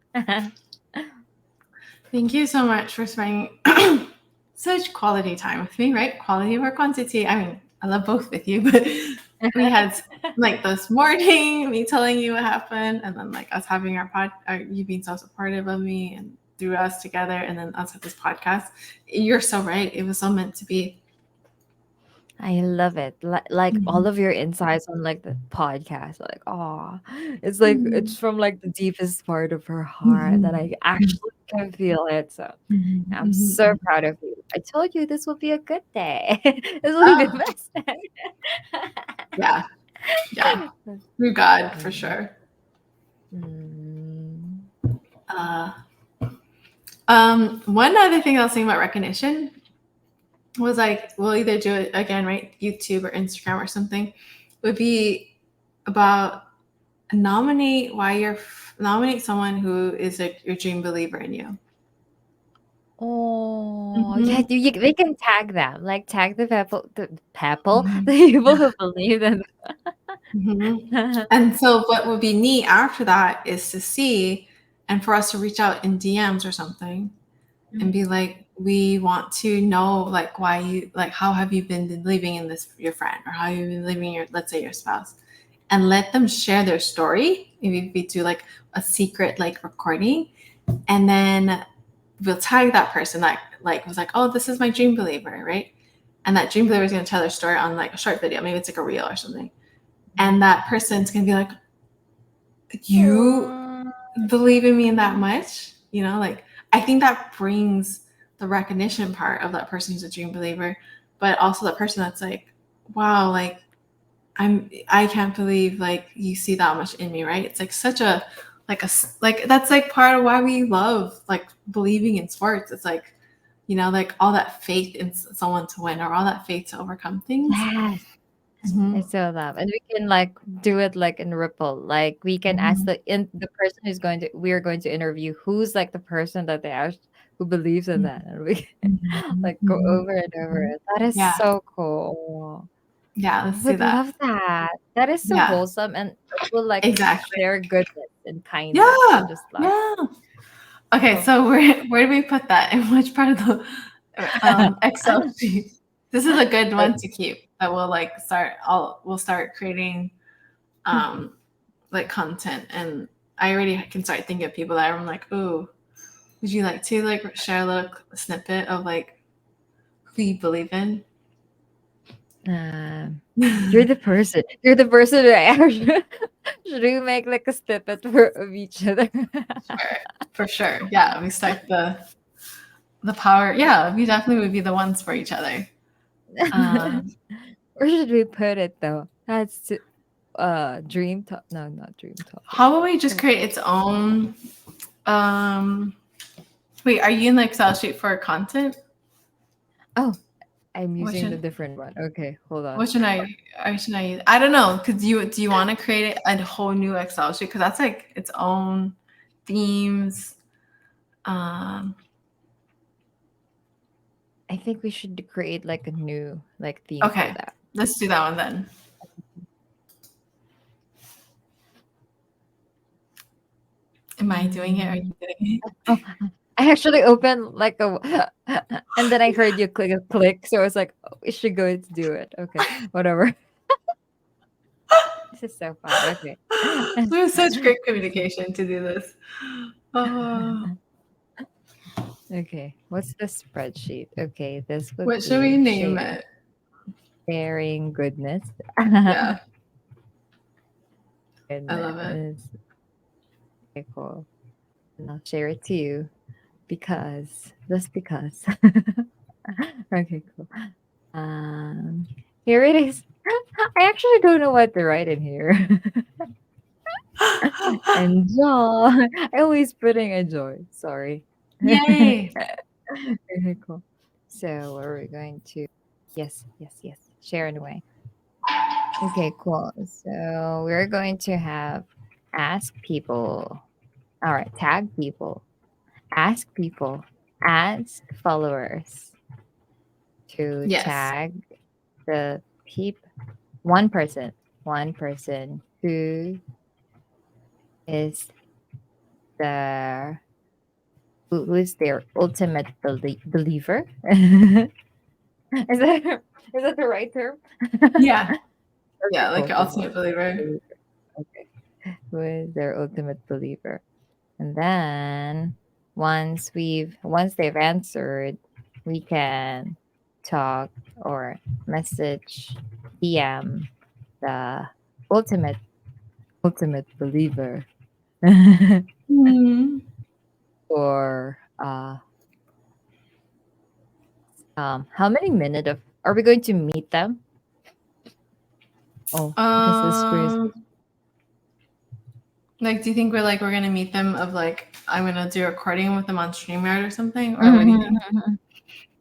Thank you so much for spending such quality time with me, right? Quality over quantity. I mean, I love both with you, but we had like this morning, me telling you what happened, and then like us having you being so supportive of me and through us together, and then us at this podcast. You're so right. It was so meant to be. I love it. Like all of your insights on like the podcast, like oh, it's like Mhm. it's from like the deepest part of her heart that Mhm. I actually can feel it. So Mhm. I'm Mhm. so Mhm. proud of you. I told you this will be a good day. This will be the Oh, best yeah, yeah. day. Through God, for Mm, sure. mm, Uh, one other thing I was thinking about recognition was like we'll either do it again, right? YouTube or Instagram or something. Would be about nominate someone who is like your dream believer in you. Oh, yeah, Mm-hmm. they can tag them, like tag the Mm-hmm. people who believe in Mm-hmm. them. And so, what would be neat after that is to see, and for us to reach out in DMs or something, and be like, we want to know like why you like how have you been believing in this your friend, or how you been believing your, let's say, your spouse, and let them share their story. Maybe we do like a secret like recording, and then we'll tag that person that like was like, oh, this is my dream believer, right? And that dream believer is going to tell their story on like a short video, maybe it's like a reel or something, and that person's going to be like, you Aw. believe in me that much, like I think that brings the recognition part of that person who's a dream believer, but also the person that's like, wow, like I can't believe like you see that much in me, right? It's like such a like that's like part of why we love like believing in sports. It's like, like all that faith in someone to win, or all that faith to overcome things. Yes, I Mm-hmm. still love, and we can like do it like in Ripple. Like we can ask Mm-hmm. the person who's going to we're going to interview who's like the person that they asked who believes in that, and we can like go Mm-hmm. over and over it. That is Yeah, so cool. yeah, I let's do would that. love that. That is so Yeah, wholesome, and it will like exactly. share goodness and kindness. I Yeah, just love yeah. Okay, it. so where do we put that? In which part of the Excel sheet? This is a good one to keep. That we'll like start. We'll start creating um like content, and I already can start thinking of people that I'm like, ooh, would you like to like share a little snippet of like who you believe in? Um, you're the person. You're the person who actually should we make like a snippet of each other? Sure, for sure. Yeah, we start the power. Yeah, we definitely would be the ones for each other. Um, Where should we put it though? That's dream talk. No, not dream topic. how about we just Oh, create its own um Wait, are you in the Excel sheet for content? oh, I'm What using the should different one. Okay, hold on. what should I use? I don't know. Cause do you want to create a whole new Excel sheet? Because that's like its own themes. Um, I think we should create like a new like theme for okay, that. let's do that one then. Am I doing it? Are Mm. you doing it? Oh, I actually opened like a, and then I heard you click a click, so I was like, oh, we should go to do it. Okay, whatever. This is so fun. Okay. We have such great communication to do this. Oh, Okay, what's the spreadsheet? Okay, this would what should we be name it? sharing goodness. Yeah, I love it. Goodness. Okay, cool. And I'll share it to you just because. Okay, cool. Um, Here it is. I actually don't know what to write in here. Enjoy. I always putting enjoy. Sorry. Yay! Okay, cool. So, what are we going to? Yes, yes, yes. Share anyway. Okay, cool. So, we're going to have ask people. All right, tag people, ask people, ask followers to Yes. tag the peep one person who is the who is their ultimate believer? Is that the right term? Yeah. Okay, Yeah, like cool, your cool, cool. ultimate believer. Believer. Okay, who is their ultimate believer? And then once they've answered, we can talk or message, DM the ultimate ultimate believer. Hmm. Or how many minutes of are we going to meet them? Oh, this is first. Um, like, do you think we're gonna meet them of like I'm gonna do a recording with them on StreamYard or something, or what do you think?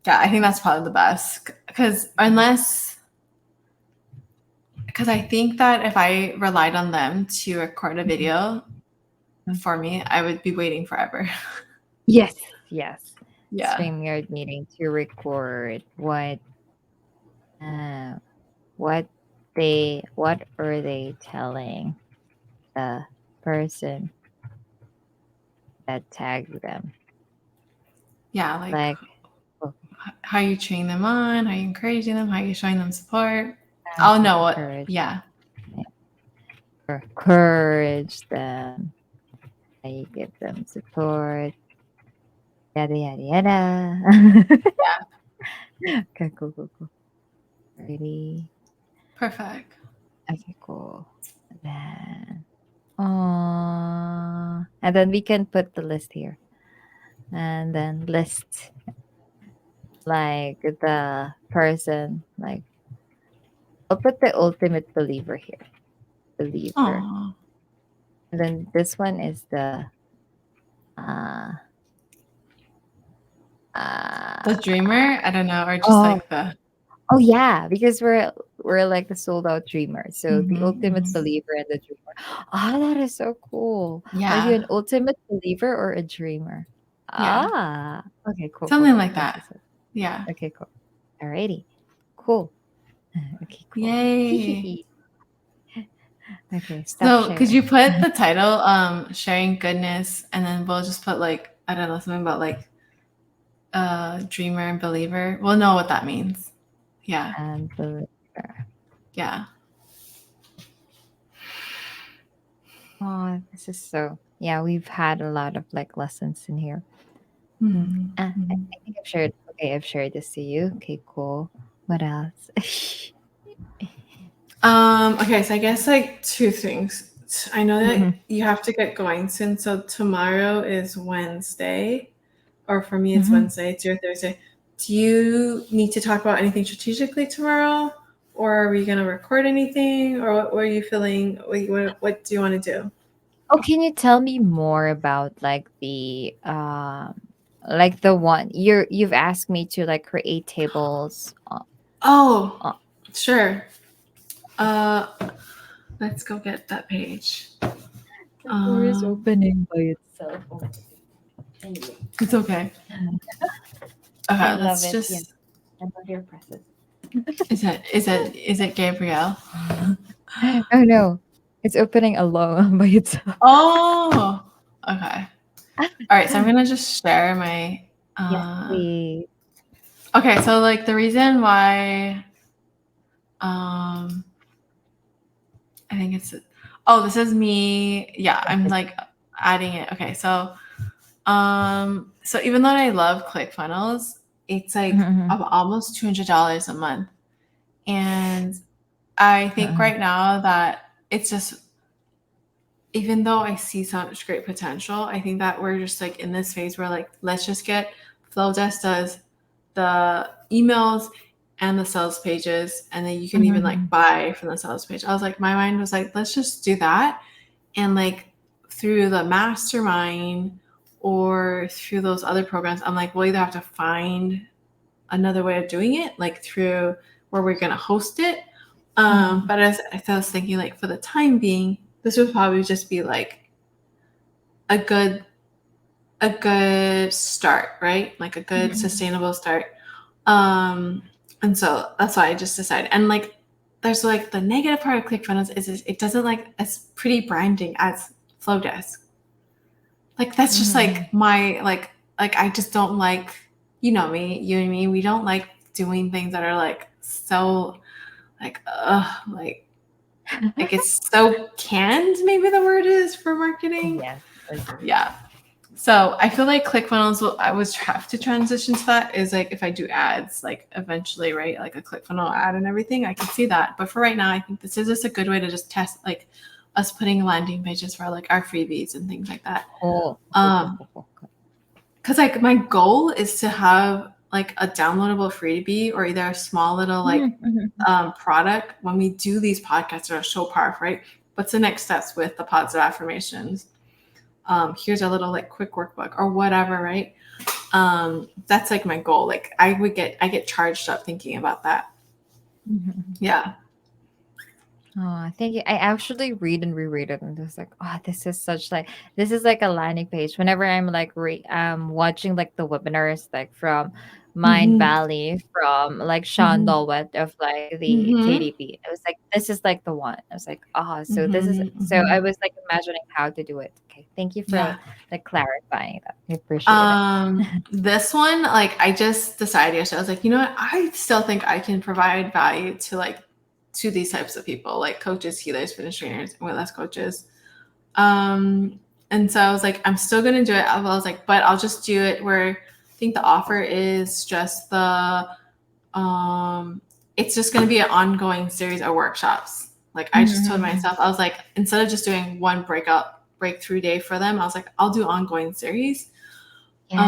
Yeah, I think that's probably the best because I think that if I relied on them to record a video for me, I would be waiting forever. Yes, yes. Yeah. StreamYard meeting to record uh, what what are they telling the person that tagged them? Yeah, like Like, oh, how you train them on, how you encouraging them, how you showing them support. I'll know what. encourage, Yeah. encourage them. How you give them support. Yada yada yada. Yeah. Okay, cool, cool, cool. Ready? Perfect. Okay, cool. And then we can put the list here. And then list like the person, like I'll put the ultimate believer here. Believer. Oh, And then this one is the uh the uh dreamer. I don't know, or just oh like the. oh yeah, because we're like the sold out dreamer. So the ultimate Mhm. believer and the dreamer. Ah, that is so cool. Are you Yeah. an ultimate believer or a dreamer? Yeah. Ah, okay, cool, cool, Something cool. like that. Yeah. Okay, cool. Alrighty. Cool. Okay, cool. Yay. Okay, stop So could sharing. you put the title sharing goodness and then we'll just put like I don't know something about like dreamer and believer. We'll know what that means. Yeah. And believer. Yeah. Oh, this is so. Yeah, we've had a lot of like lessons in here. Mhm. I Mhm. think I've shared. Okay, I've shared this to you. Okay, cool. What else? Okay, so I guess like two things. I know that Mhm, you have to get going soon, so tomorrow is Wednesday, or for me it's mhm. Wednesday, it's your Thursday. Do you need to talk about anything strategically tomorrow? Or are we gonna record anything? Or what are you feeling? What do you want to do? Oh, can you tell me more about like the one you've asked me to like create tables. Oh, Uh, sure. Uh let's go get that page. the door is Um opening by itself. Oh, anyway, it's okay. I Okay, love let's it. Yeah, just I love your presence. is it Gabrielle? Oh no, it's opening alone by itself. Oh, okay. All right, so I'm gonna just share my. Yes, Uh, please. okay, so like the reason why, um, I think it's. Oh, this is me. Yeah, Yes, I'm yes. like adding it. Okay, so even though I love ClickFunnels, it's like Mhm, almost $200 a month, and I think mhm, right now that it's just even though I see so much great potential, I think that we're just like in this phase where like let's just get Flowdesk does the emails and the sales pages, and then you can even like mhm, buy from the sales page. I was like, my mind was like, let's just do that, and like through the mastermind or through those other programs, I'm like, we'll either have to find another way of doing it, like through where we're gonna host it. mhm, But as I was thinking, like for the time being, this would probably just be like a good a good start, right? Like a good mhm, sustainable start. Um, and so that's why I just decided. And like, there's like the negative part of ClickFunnels is it doesn't like as pretty branding as Flowdesk. Like that's just Mm-hmm. like my like I just don't like, you know me, you and me, we don't like doing things that are like so like like it's so canned, maybe the word is for marketing. Yes, agree. Yeah. So I feel like ClickFunnels will I would have to transition to that is like if I do ads, like eventually, right? Like a ClickFunnels ad and everything, I can see that. But for right now, I think this is just a good way to just test like us putting landing pages for like our freebies and things like that. Cool. Cool, cool, cool, cool, cool. Because like my goal is to have like a downloadable freebie or either a small little like Mm-hmm. product when we do these podcasts that are so powerful, right? What's the next steps with the positive affirmations? Here's a little like quick workbook or whatever, right? That's like my goal. Like I get charged up thinking about that. Mm-hmm. Yeah. Oh, thank you. I actually read and reread it, and just like, oh, this is like a landing page. Whenever I'm like watching like the webinars like from Mind Mm-hmm. Valley, from like Sean Mm-hmm. Dolwet of like the Mm-hmm. KDP, I was like, this is like the one. I was like, oh, so Mm-hmm. I was like imagining how to do it. Okay, thank you for Yeah. like clarifying that. I appreciate it. This one, like I just decided yesterday, I was like, you know what? I still think I can provide value to like to these types of people, like coaches, healers, fitness trainers, and weight loss coaches. And so I was like, I'm still gonna do it. I was like, but I'll just do it where I think the offer is just the it's just gonna be an ongoing series of workshops. Like I just told Mm-hmm. myself, I was like, instead of just doing one breakthrough day for them, I was like, I'll do ongoing series. Yes.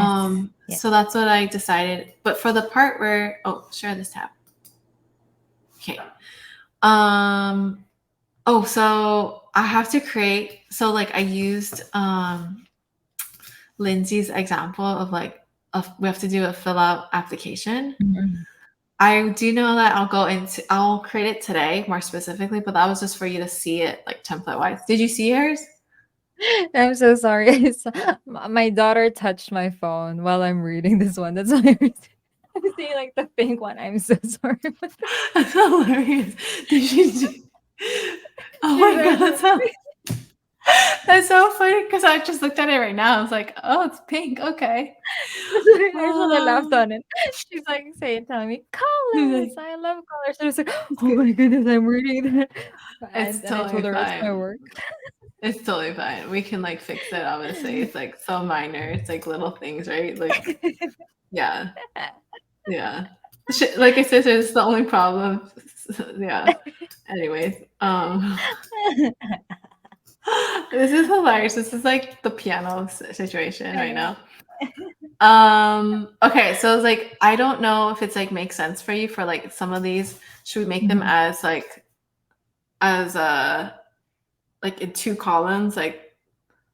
Yes. So that's what I decided. But for the part where share this tab. Okay. So I have to create so like I used Lindsay's example of like we have to do a fill out application. Mhm. I do know that I'll create it today more specifically, but that was just for you to see it like template wise. Did you see yours? I'm so sorry. My daughter touched my phone while I'm reading this one. That's why I'm seeing like the pink one. I'm so sorry. That's hilarious. Did you do? Oh She's my god, actually that's so funny because I just looked at it right now. I was like, oh, it's pink. Okay. I actually laughed Um, on it. She's like telling me he's colors. like, I love colors. I was like, it's oh good. my goodness, I'm reading that. It's And I totally told her it's my fine. work. It's totally fine. We can like fix it. Obviously, it's like so minor. It's like little things, right? Like, yeah, yeah. Like I said, it's the only problem. Yeah. Anyways, this is hilarious. This is like the piano situation right now. Okay, so it's like I don't know if it's like makes sense for you for like some of these. Should we make them Mhm. as as like in two columns, like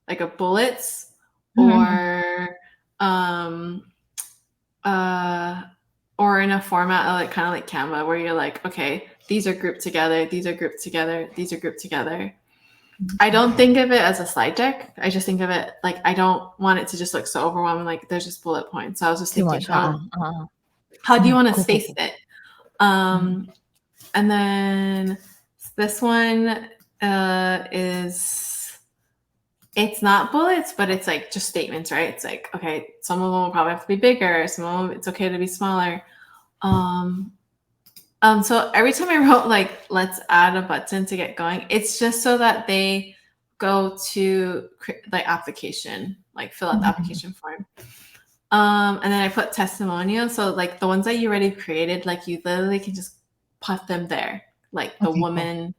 a bullets, Mhm. or um uh or in a format of like kind of like Canva where you're like, okay, these are grouped together, these are grouped together, these are grouped together. I don't think of it as a slide deck. I just think of it like I don't want it to just look so overwhelming. Like there's just bullet points. So I was just Too thinking, much. how do you want to Cool, cool, space cool. it? Mhm. And then this one is it's not bullets, but it's like just statements, right? It's like, okay, some of them will probably have to be bigger, some of them it's okay to be smaller. Um, so every time I wrote like let's add a button to get going, it's just so that they go to like application, like fill out the Mhm. application form. And then I put testimonial. So like the ones that you already created, like you literally can just put them there. Like the Okay, cool. woman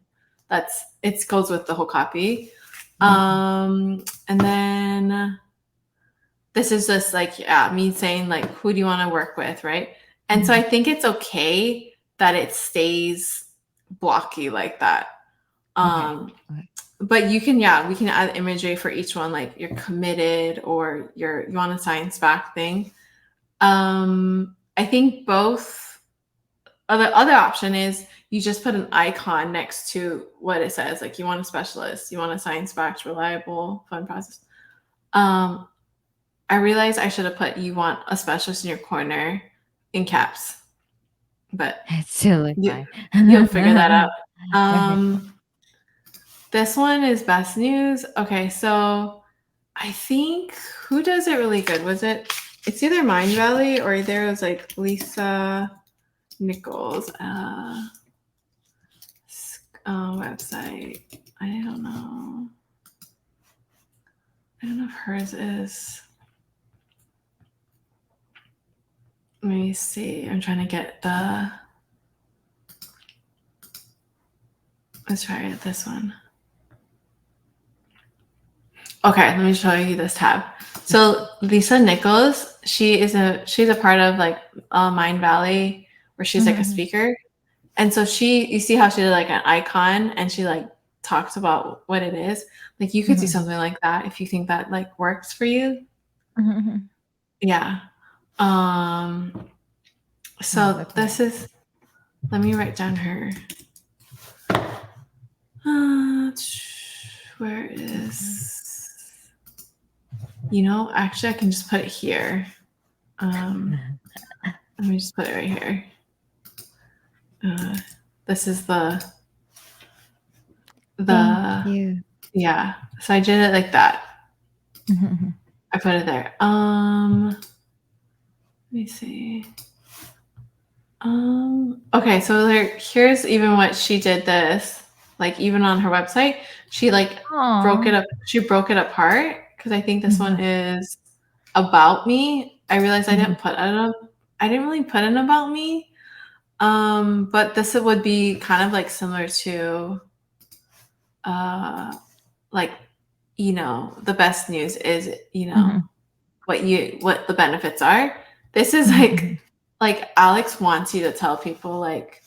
that's it goes with the whole copy. Mhm. And then this is just like yeah, me saying like who do you want to work with, right? And so I Mhm. think it's okay that it stays blocky like that. Okay. Um, Okay. but you can yeah, we can add imagery for each one, like you're committed or you want a science back thing. I think both. The other option is you just put an icon next to what it says. Like you want a specialist, you want a science-backed, reliable, fun process. Um, I realized I should have put you want a specialist in your corner in caps, but It's totally you fine. you'll figure that out. Okay. This one is best news. Okay, so I think who does it really good? It's either Mind Valley or either it was like Lisa Nichols website. I don't know. I don't know if hers is. Let me see. I'm trying to get the. Let's try this one. Okay, let me show you this tab. So Lisa Nichols, she's a part of like Mind Valley, where she's like a speaker, and so you see how she did like an icon, and she like talks about what it is. Like you could do something like that if you think that like works for you. Yeah. So this is. Let me write down her. Where is? Actually, I can just put it here. Let me just put it right here. This is the. Thank you. Yeah. So I did it like that. I put it there. Let me see. Okay, so here's even what she did this. Like even on her website, she like broke it up. She broke it apart because I think this one is about me. I realized I didn't really put an about me. But this would be kind of like similar to like the best news is what the benefits are. This is like Alex wants you to tell people like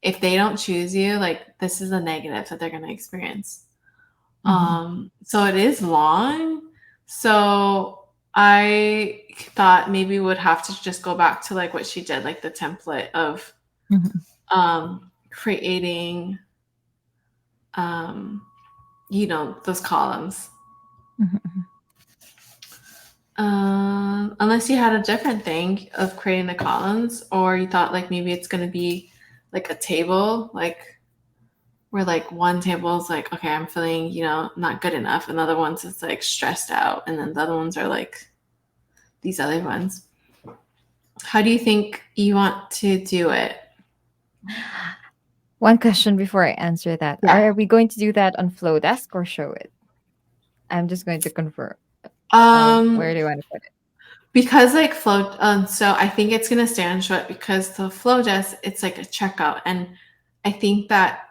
if they don't choose you, like this is a negative that they're going to experience. So it is long. So I thought maybe would have to just go back to like what she did, like the template of creating those columns. Unless you had a different thing of creating the columns, or you thought like maybe it's going to be like a table, like where like one table is like, okay, I'm feeling, not good enough. And the other ones it's like stressed out. And then the other ones are like these other ones. How do you think you want to do it? One question before I answer that. Yeah. Are we going to do that on Flowdesk or show it? I'm just going to confirm. Where do you want to put it? Because like so I think it's gonna stay on short because the Flowdesk, it's like a checkout. And I think that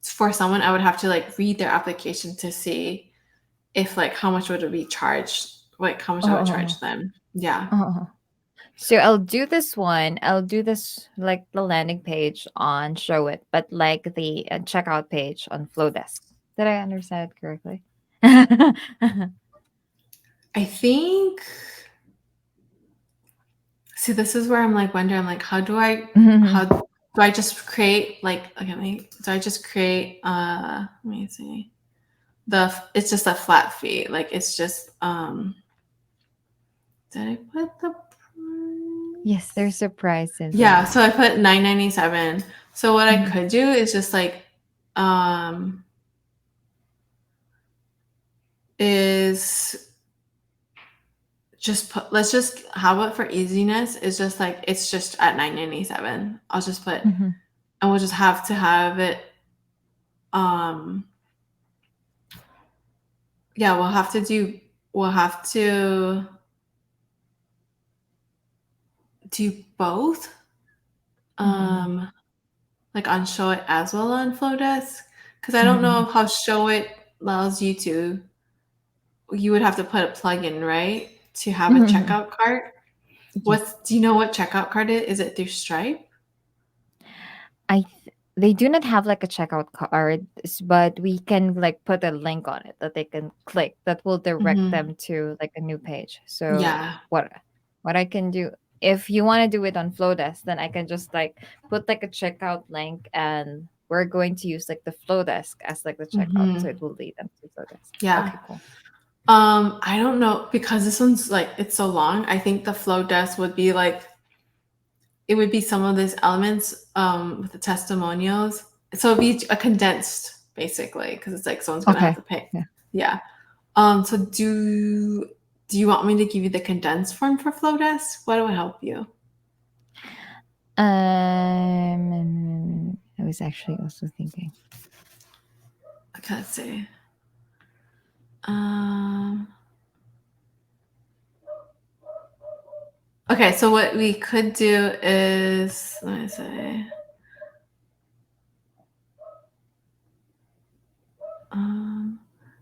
for someone I would have to like read their application to see if like how much would it be charged, like how much I would charge them. Yeah. So I'll do this one. I'll do this like the landing page on Show It, but like the checkout page on Flowdesk. Did I understand it correctly? I think. See, this is where I'm like wondering, like, how do I just create like okay, do I just create let me see. It's just a flat fee. Like it's just did I put the price? Yes, there's a price in Yeah, there. so I put $9.97. So what I could do is just like is just put let's just how about for easiness is just like it's just at $9.97. I'll just put and we'll just have to have it yeah, we'll have to do both like on Show It as well on Flowdesk because I don't know how Show It allows you to. You would have to put a plugin, right, to have a checkout cart. Yes. Do you know what checkout cart it is? Is it through Stripe? They do not have like a checkout card, but we can like put a link on it that they can click that will direct them to like a new page. So Yeah. what I can do if you want to do it on Flowdesk, then I can just like put like a checkout link and we're going to use like the Flowdesk as like the checkout, so it will lead them to Flowdesk. Yeah. Okay, cool. I don't know because this one's like it's so long. I think the Flowdesk would be like it would be some of these elements with the testimonials. So it'd be a condensed basically because it's like someone's gonna have to pay. Yeah. Yeah. So do you want me to give you the condensed form for Flowdesk? What will help you? I was actually also thinking. Okay, let's see. Um, okay, so what we could do is, let me see.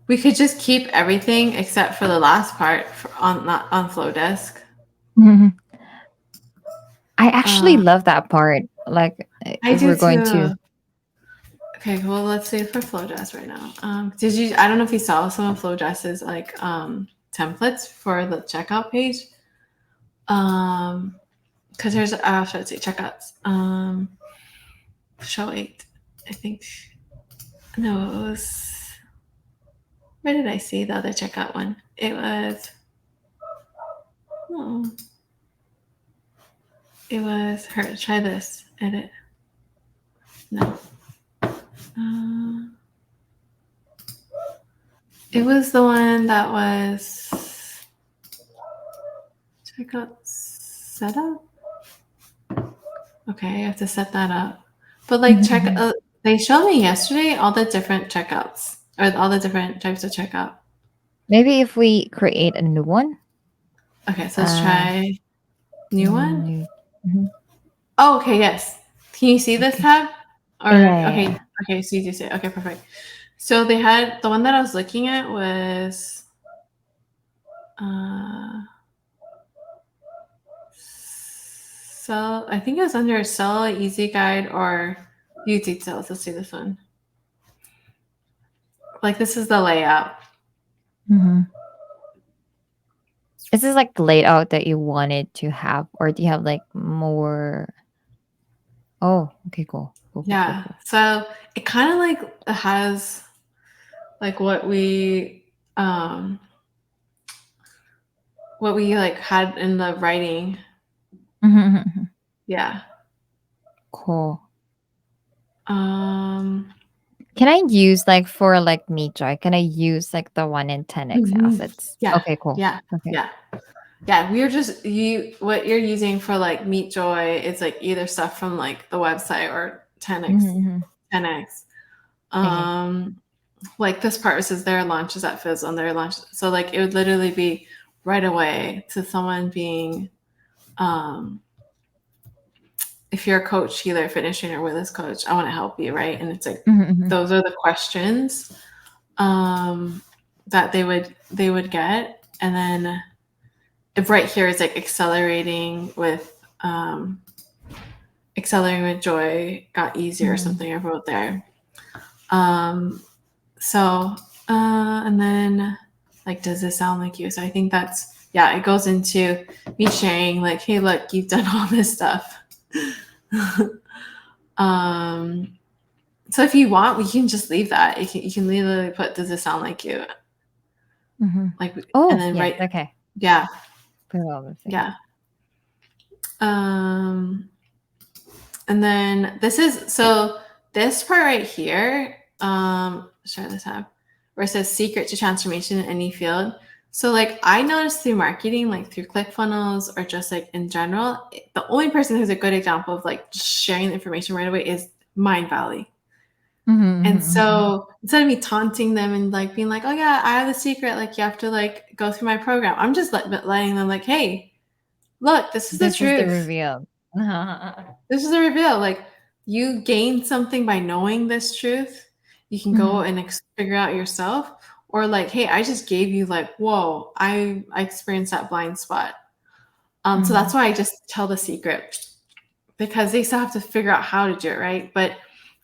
We could just keep everything except for the last part on not on Flowdesk. Mhm. I actually Uh, love that part. Like, I if do we're going too. to. Okay, well, let's say for Flowdesk right now. Did you? I don't know if you saw some of Flowdesk's like templates for the checkout page. Because there's let's see checkouts. Show 8. I think no, it was. Where did I see the other checkout one? It was. Oh, it was her. Try this. Edit. No. Uh, it was the one that was checkout setup. Okay, I have to set that up. But like Mhm, check, mhm. they showed me yesterday all the different checkouts or all the different types of checkout. Maybe if we create a new one. Okay, so let's Uh, try new one. new. Mhm. Oh, okay, yes. Can you see this Okay. tab? Yeah, Or yeah, okay, yeah. okay, so you do see it. Okay, perfect. So they had the one that I was looking at was uh sell I think it was under sell easy guide or view details. Let's see this one. Like this is the layout. Mhm. Is this like the layout that you wanted to have, or do you have like more? Oh, okay, cool, cool, cool, cool, Yeah. cool. So it kind of like has like um what we like had in the writing. Mhm, mhm, mhm. Yeah. Cool. Um Can I use like for like me, Joy? Can I use like the 1 in 10x mhm. assets? Yeah. Okay, cool. Yeah. Okay. Yeah. Yeah, we're just you what you're using for like Meet Joy is like either stuff from like the website or Mhm, 10x mhm. 10x. Okay. Um like this part says their launches at Fizz on their launch. So like it would literally be right away to someone being um if you're a coach, healer, fitness trainer, wellness coach, I want to help you, right? And it's like Mhm, mhm. those are the questions um, that they would get, and then if right here is like accelerating with joy got easier or Mhm. something I wrote there. Um, so and then like does this sound like you? So I think that's yeah, it goes into me sharing like, hey, look, you've done all this stuff. um So if you want, we can just leave that. You can literally put, "Does this sound like you?" Mhm. Like, and Oh, then yes. write, Okay. yeah, Put it all the thing. yeah. Um, and then this part right here. Share this tab where it says "Secret to Transformation in Any Field." So like I noticed through marketing, like through ClickFunnels or just like in general, the only person who's a good example of like just sharing the information right away is Mind Valley. Mhm, And mhm, mhm. so instead of me taunting them and like being like, "Oh yeah, I have the secret. Like you have to like go through my program," I'm just letting them like, "Hey, look, this is the This is the truth. reveal. This is a reveal. Like you gain something by knowing this truth. You can go Mhm. and figure out yourself, or like, hey, I just gave you like, whoa, I experienced that blind spot. So that's Mhm. why I just tell the secret because they still have to figure out how to do it, right? But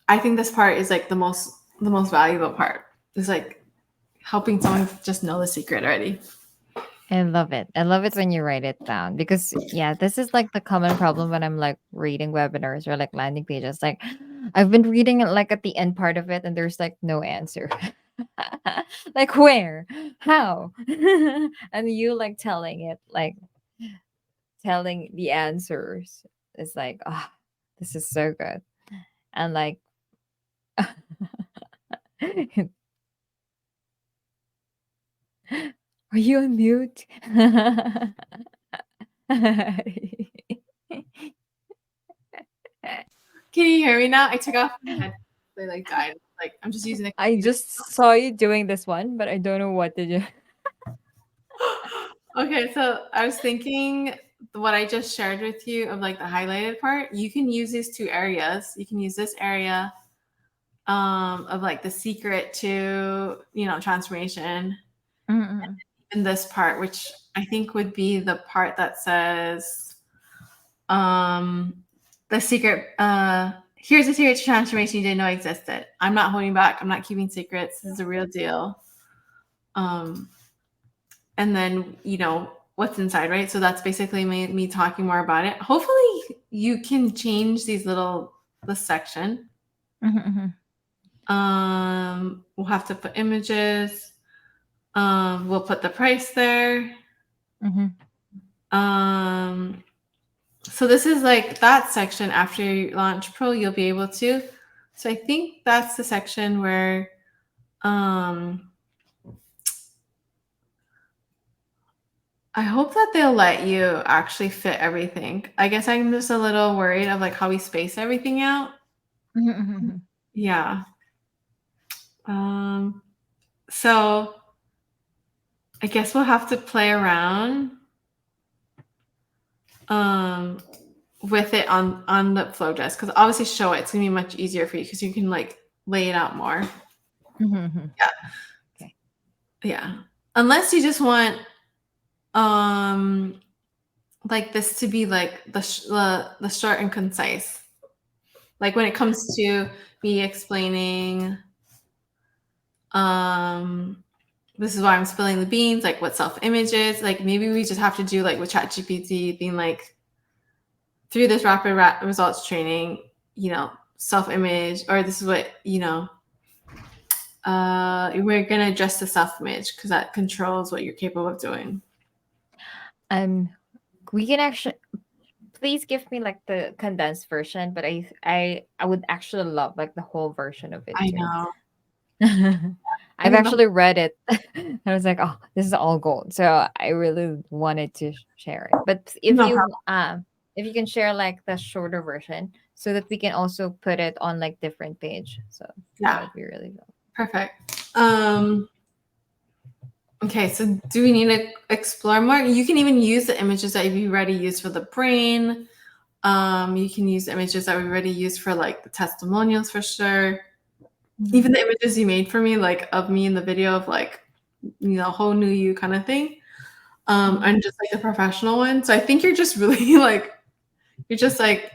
I think this part is like the most valuable part. Is like helping someone just know the secret already. I love it. I love it when you write it down because yeah, this is like the common problem when I'm like reading webinars or like landing pages. Like I've been reading it like at the end part of it and there's like no answer. Like where? How? And you like telling it, like telling the answers. It's like, ah, this is so good. And like Are you on mute? Can you hear me now? I took off my head. They like died. Like I'm just using the I computer. just saw you doing this one, but I don't know what did you. Okay, so I was thinking what I just shared with you of like the highlighted part. You can use these two areas. You can use this area of like the secret to transformation, Mm-mm. in this part, which I think would be the part that says um the secret here's the secret to transformation you didn't know existed. I'm not holding back. I'm not keeping secrets. This is a real deal. Um and then what's inside, right? So that's basically me talking more about it. Hopefully you can change this section. Mhm, We'll have to put images. We'll put the price there. mhm, um so this is like that section. After you launch pro, you'll be able to. So I think that's the section where um I hope that they'll let you actually fit everything. I guess I'm just a little worried of like how we space everything out. mhm, mhm, Yeah. Um, so I guess we'll have to play around um, with it on the flow dress, because obviously show it. It's gonna be much easier for you because you can like lay it out more. mhm, mhm. Yeah. Okay. Yeah. Unless you just want um like this to be like the short and concise. Like when it comes to me explaining um this is why I'm spilling the beans, like what self-image is. Like maybe we just have to do like with ChatGPT being like through this rapid results training, self-image, or this is what, we're gonna adjust the self-image because that controls what you're capable of doing. Um, we can actually please give me like the condensed version, but I would actually love like the whole version of it I too. know. I I've think the actually read it. I was like, oh, this is all gold. So I really wanted to share it. But no problem. if you can share like the shorter version so that we can also put it on like different page. So that Yeah, would be really good. perfect. Okay, so do we need to explore more? You can even use the images that you've already used for the brain. You can use images that we already used for like the testimonials for sure. Mhm. Even the images you made for me, like of me in the video of like, whole new you kind of thing. Mhm. And just like the professional one. So I think you're just really like, you're just like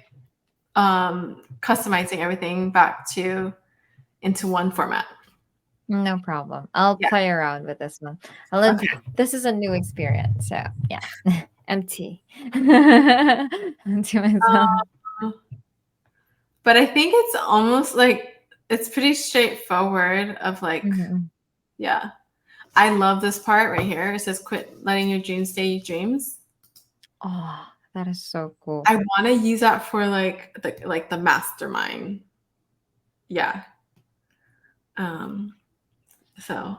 customizing everything back to into one format. No problem. I'll Yeah. play around with this one. Okay. This is a new experience. So yeah. Empty. Empty myself. But I think it's almost like it's pretty straightforward of like, Mhm. yeah. I love this part right here. It says quit letting your dreams stay your dreams. Oh, that is so cool. I want to use that for like the mastermind. Yeah. Um so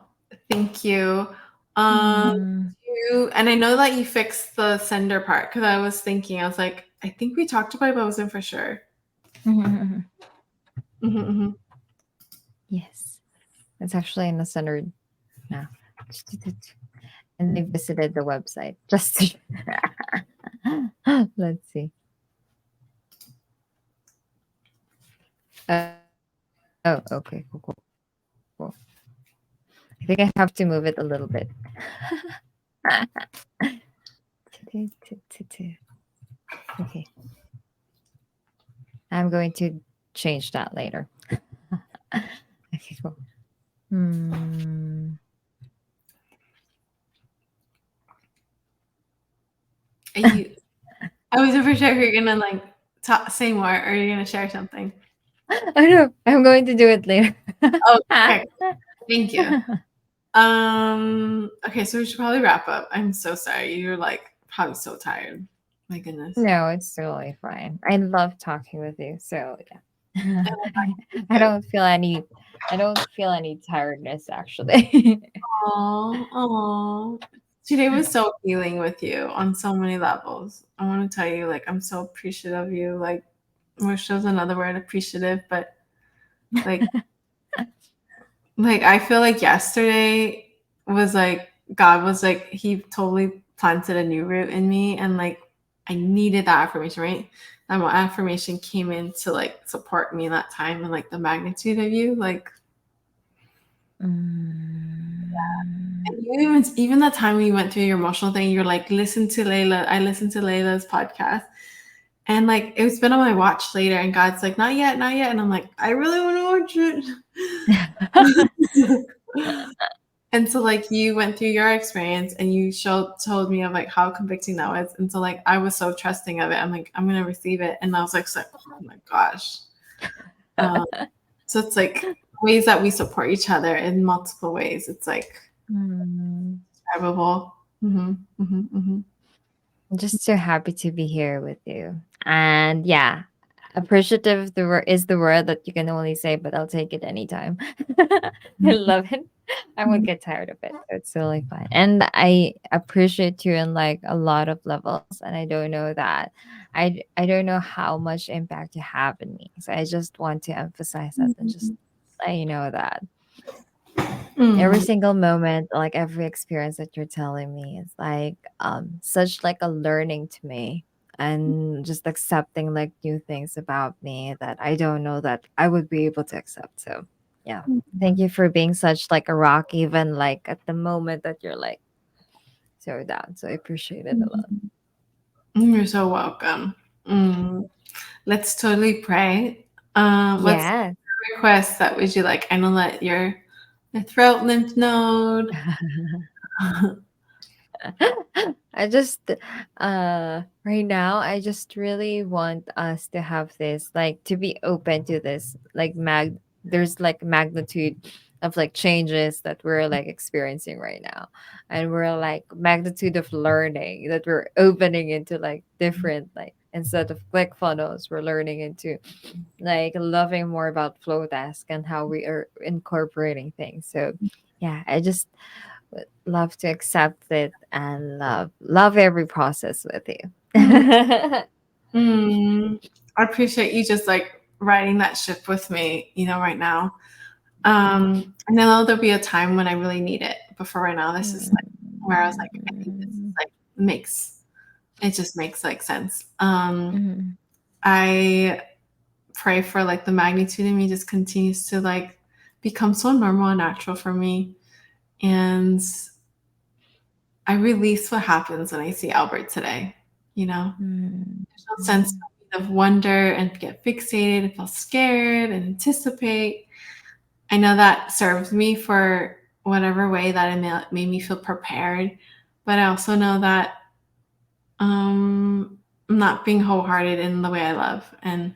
thank you. Um Mm. and I know that you fixed the sender part because I was thinking, I was like, I think we talked about it, but I wasn't for sure. Mhm. Hmm. Yes. It's actually in the center now. And they visited the website. Just let's see. Oh, okay. Cool, cool, cool. I think I have to move it a little bit. Okay. I'm going to change that later. Okay, cool. Hmm. You, I wasn't for sure if you're gonna like say more or you're gonna share something. I know. I'm going to do it later. Oh, okay. Thank you. Okay, so we should probably wrap up. I'm so sorry. You're like probably so tired. My goodness. No, it's totally fine. I love talking with you. So yeah. I Good. don't feel any tiredness actually. Oh, oh. Today was so healing with you on so many levels. I want to tell you, like, I'm so appreciative of you. Like, wish there was another word, appreciative, but like, I feel like yesterday was like God was like He totally planted a new root in me, and like I needed that affirmation, right? And what affirmation came in to like support me in that time, and like the magnitude of you, like. Mm. And you even that time when you went through your emotional thing, you're like, listen to Layla. I listened to Layla's podcast. And like it's been on my watch later, and God's like, not yet, not yet. And I'm like, I really want to watch it. And so like you went through your experience and you told me of like how convicting that was. And so like I was so trusting of it. I'm like, I'm gonna receive it. And I was like, oh my gosh. So it's like ways that we support each other in multiple ways. It's like Mm. describable. I'm just so happy to be here with you. And yeah, appreciative the word is the word that you can only say, but I'll take it anytime. I love it. I won't get tired of it. So it's totally fine. And I appreciate you in like a lot of levels. And I don't know that. I don't know how much impact you have in me. So I just want to emphasize that and just let you know that every Mm. single moment, like every experience that you're telling me is like such like a learning to me, and just accepting like new things about me that I don't know that I would be able to accept. So yeah, thank you for being such like a rock, even like at the moment that you're like so down. So I appreciate it a lot. You're so welcome. Mm. Let's totally pray. What's Yeah. the request that would you like? I know that your throat lymph node. I just right now I just really want us to have this, like to be open to this, like there's like magnitude of like changes that we're like experiencing right now, and we're like magnitude of learning that we're opening into like different, like instead of click funnels we're learning into like loving more about flow task and how we are incorporating things. So yeah, I just would love to accept it and love every process with you. Mm. Mm. I appreciate you just like riding that ship with me, right now. And I know there'll be a time when I really need it, but for right now, this is like where I was like, I think this is Mm. like it just makes like sense. Mhm. I pray for like the magnitude in me just continues to like become so normal and natural for me. And I release what happens when I see Albert today. Mm. There's no sense of wonder and get fixated and feel scared and anticipate. I know that serves me for whatever way that it made me feel prepared. But I also know that I'm not being wholehearted in the way I love. And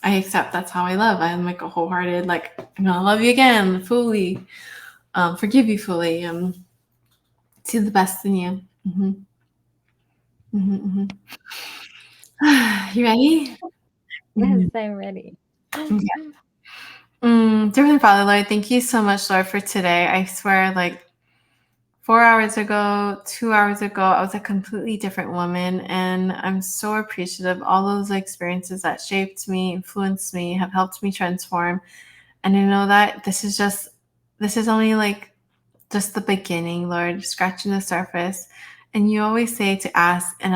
I accept that's how I love. I'm like a wholehearted, like, I'm going to love you again fully, forgive you fully, see the best in you. Hmm. You ready? Yes, Mhm. I'm ready. Okay. Dear Heavenly Father, Lord, thank you so much, Lord, for today. I swear, like 4 hours ago, 2 hours ago, I was a completely different woman. And I'm so appreciative of all those experiences that shaped me, influenced me, have helped me transform. And I know that this is only like just the beginning, Lord, scratching the surface. And you always say to ask, and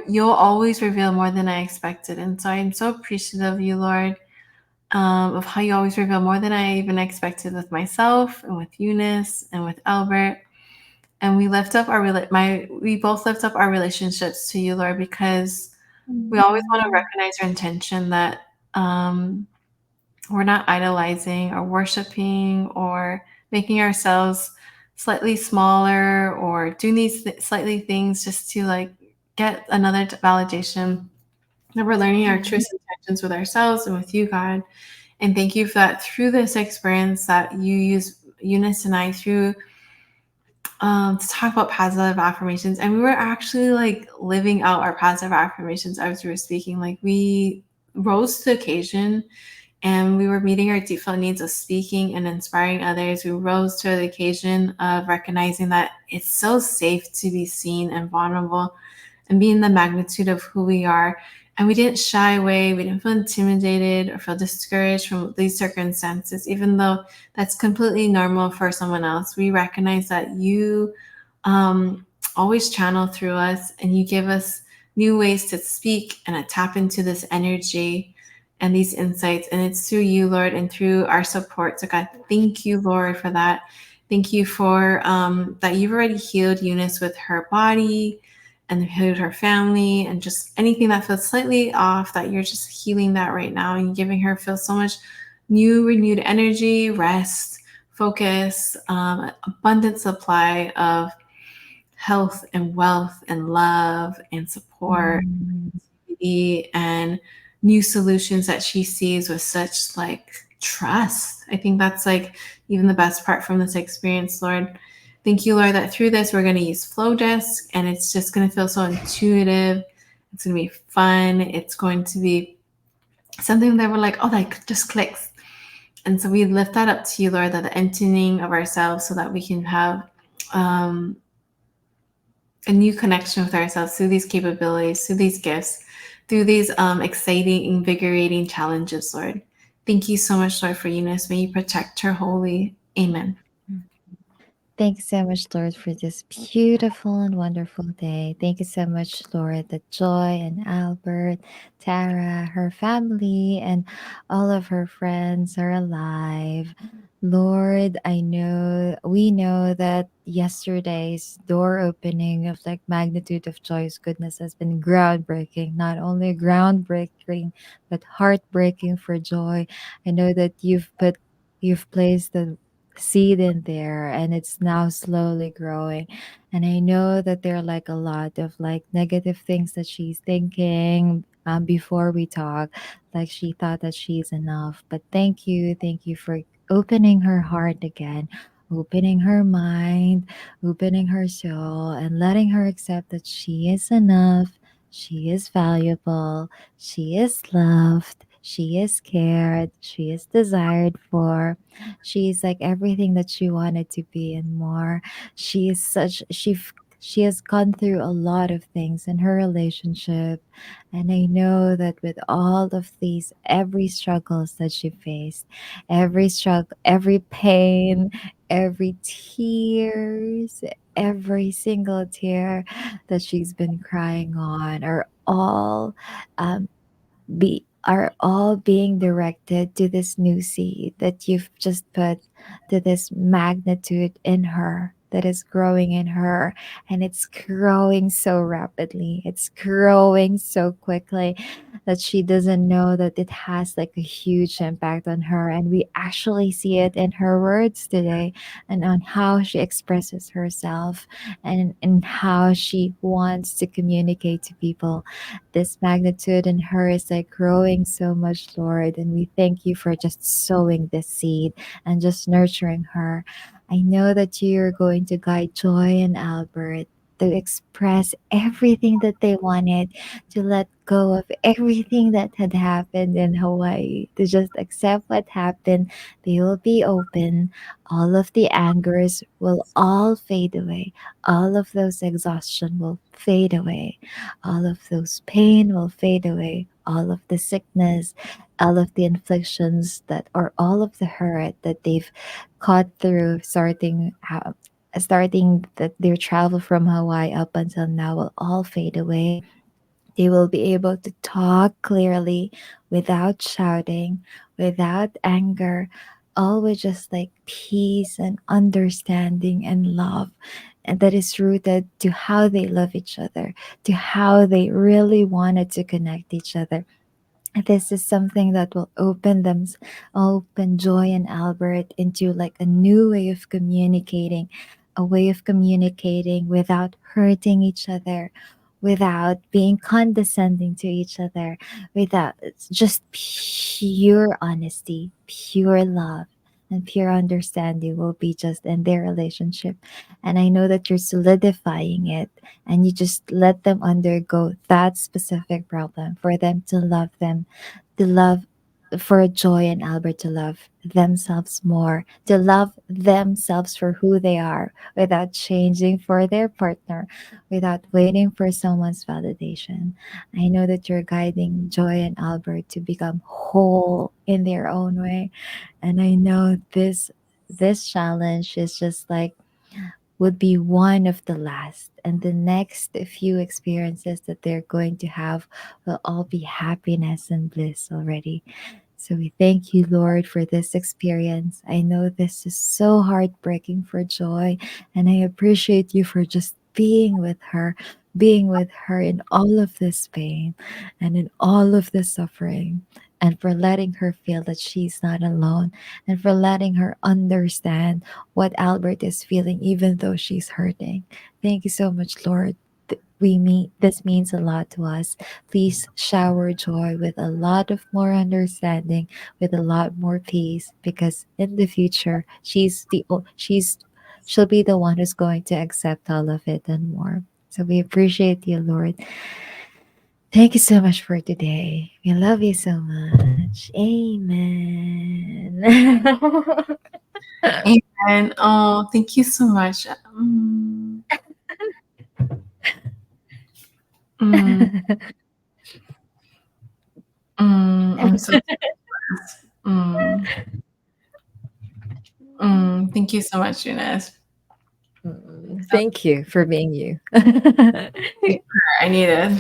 you'll always reveal more than I expected. And so I am so appreciative of you, Lord, of how you always reveal more than I even expected with myself and with Eunice and with Albert. And we lift up we both lift up our relationships to you, Lord, because we always want to recognize our intention that um, we're not idolizing or worshiping or making ourselves slightly smaller or doing these slightly things just to like get another validation, that we're learning our truest intentions with ourselves and with you, God. And thank you for that through this experience that you use Eunice and I through to talk about positive affirmations. And we were actually like living out our positive affirmations as we were speaking. Like we rose to the occasion, and we were meeting our default needs of speaking and inspiring others. We rose to the occasion of recognizing that it's so safe to be seen and vulnerable and being the magnitude of who we are. And we didn't shy away, we didn't feel intimidated or feel discouraged from these circumstances, even though that's completely normal for someone else. We recognize that you um, always channel through us and you give us new ways to speak and to tap into this energy and these insights. And it's through you, Lord, and through our support. So, God, thank you, Lord, for that. Thank you for that you've already healed Eunice with her body and healed her family and just anything that feels slightly off, that you're just healing that right now and giving her feel so much new, renewed energy, rest, focus, abundant supply of health and wealth and love and support Mm. and new solutions that she sees with such like trust. I think that's like even the best part from this experience, Lord. Thank you, Lord, that through this we're going to use Flow Disc and it's just going to feel so intuitive. It's going to be fun. It's going to be something that we're like, oh, that just clicks. And so we lift that up to you, Lord, that the emptying of ourselves so that we can have um, a new connection with ourselves through these capabilities, through these gifts, through these exciting, invigorating challenges, Lord. Thank you so much, Lord, for Eunice. May you protect her wholly. Amen. Thank you so much, Lord, for this beautiful and wonderful day. Thank you so much, Lord, that Joy and Albert, Tara, her family, and all of her friends are alive. Lord, I know, we know that yesterday's door opening of like magnitude of joy's goodness has been groundbreaking, not only groundbreaking, but heartbreaking for Joy. I know that you've placed the seed in there and it's now slowly growing, and I know that there are like a lot of like negative things that she's thinking before we talk, like she thought that she's enough, but thank you for opening her heart again, opening her mind, opening her soul, and letting her accept that she is enough, she is valuable, she is loved, she is cared, she is desired for. She's like everything that she wanted to be and more. She is such she has gone through a lot of things in her relationship, and I know that with all of these every struggles that she faced, every struggle, every pain, every tears, every single tear that she's been crying on are all um, are all being directed to this new seed that you've just put, to this magnitude in her that is growing in her, and it's growing so rapidly, it's growing so quickly that she doesn't know that it has like a huge impact on her, and we actually see it in her words today and on how she expresses herself and how she wants to communicate to people. This magnitude in her is like growing so much, Lord. And we thank you for just sowing this seed and just nurturing her. I know that you're going to guide Joy and Albert to express everything that they wanted, to let go of everything that had happened in Hawaii, to just accept what happened. They will be open. All of the angers will all fade away. All of those exhaustion will fade away. All of those pain will fade away. All of the sickness, all of the inflictions that, or all of the hurt that they've caught through starting that their travel from Hawaii up until now will all fade away. They will be able to talk clearly without shouting, without anger, all with just like peace and understanding and love. And that is rooted to how they love each other, to how they really wanted to connect each other. This is something that will open Joy and Albert into like a new way of communicating, a way of communicating without hurting each other, without being condescending to each other, without, it's just pure honesty, pure love, and pure understanding will be just in their relationship. And I know that you're solidifying it, and you just let them undergo that specific problem for them to love for Joy and Albert to love themselves more, to love themselves for who they are without changing for their partner, without waiting for someone's validation. I know that you're guiding Joy and Albert to become whole in their own way. And I know this challenge is just like would be one of the last, and the next few experiences that they're going to have will all be happiness and bliss already. So we thank you, Lord, for this experience. I know this is so heartbreaking for Joy, and I appreciate you for just being with her in all of this pain and in all of this suffering, and for letting her feel that she's not alone, and for letting her understand what Albert is feeling, even though she's hurting. Thank you so much, Lord. This means a lot to us. Please shower Joy with a lot of more understanding, with a lot more peace, because in the future she'll be the one who's going to accept all of it and more. So we appreciate you, Lord. Thank you so much for today. We love you so much. Amen. Amen. Oh, thank you so much. Mm, I'm so mm, thank you so much, Eunice. Thank you for being you. I needed.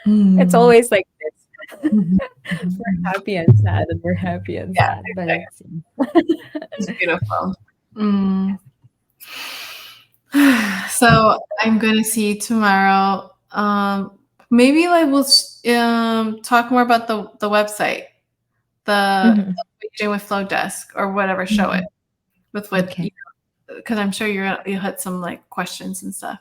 It's Mm. always like this. Mhm. We're happy and sad, and we're happy and Yeah, sad, but it's it's beautiful. Mm. So I'm gonna see you tomorrow. Maybe like we'll talk more about the website, the Mhm, doing with Flow Desk or whatever. Show it mhm. with what Okay. because I'm sure you had some like questions and stuff.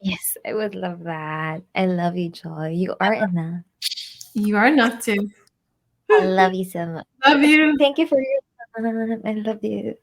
Yes, I would love that. I love you, Joy. You are enough. You are enough too. I love you so much. Love you. Thank you for your time. I love you.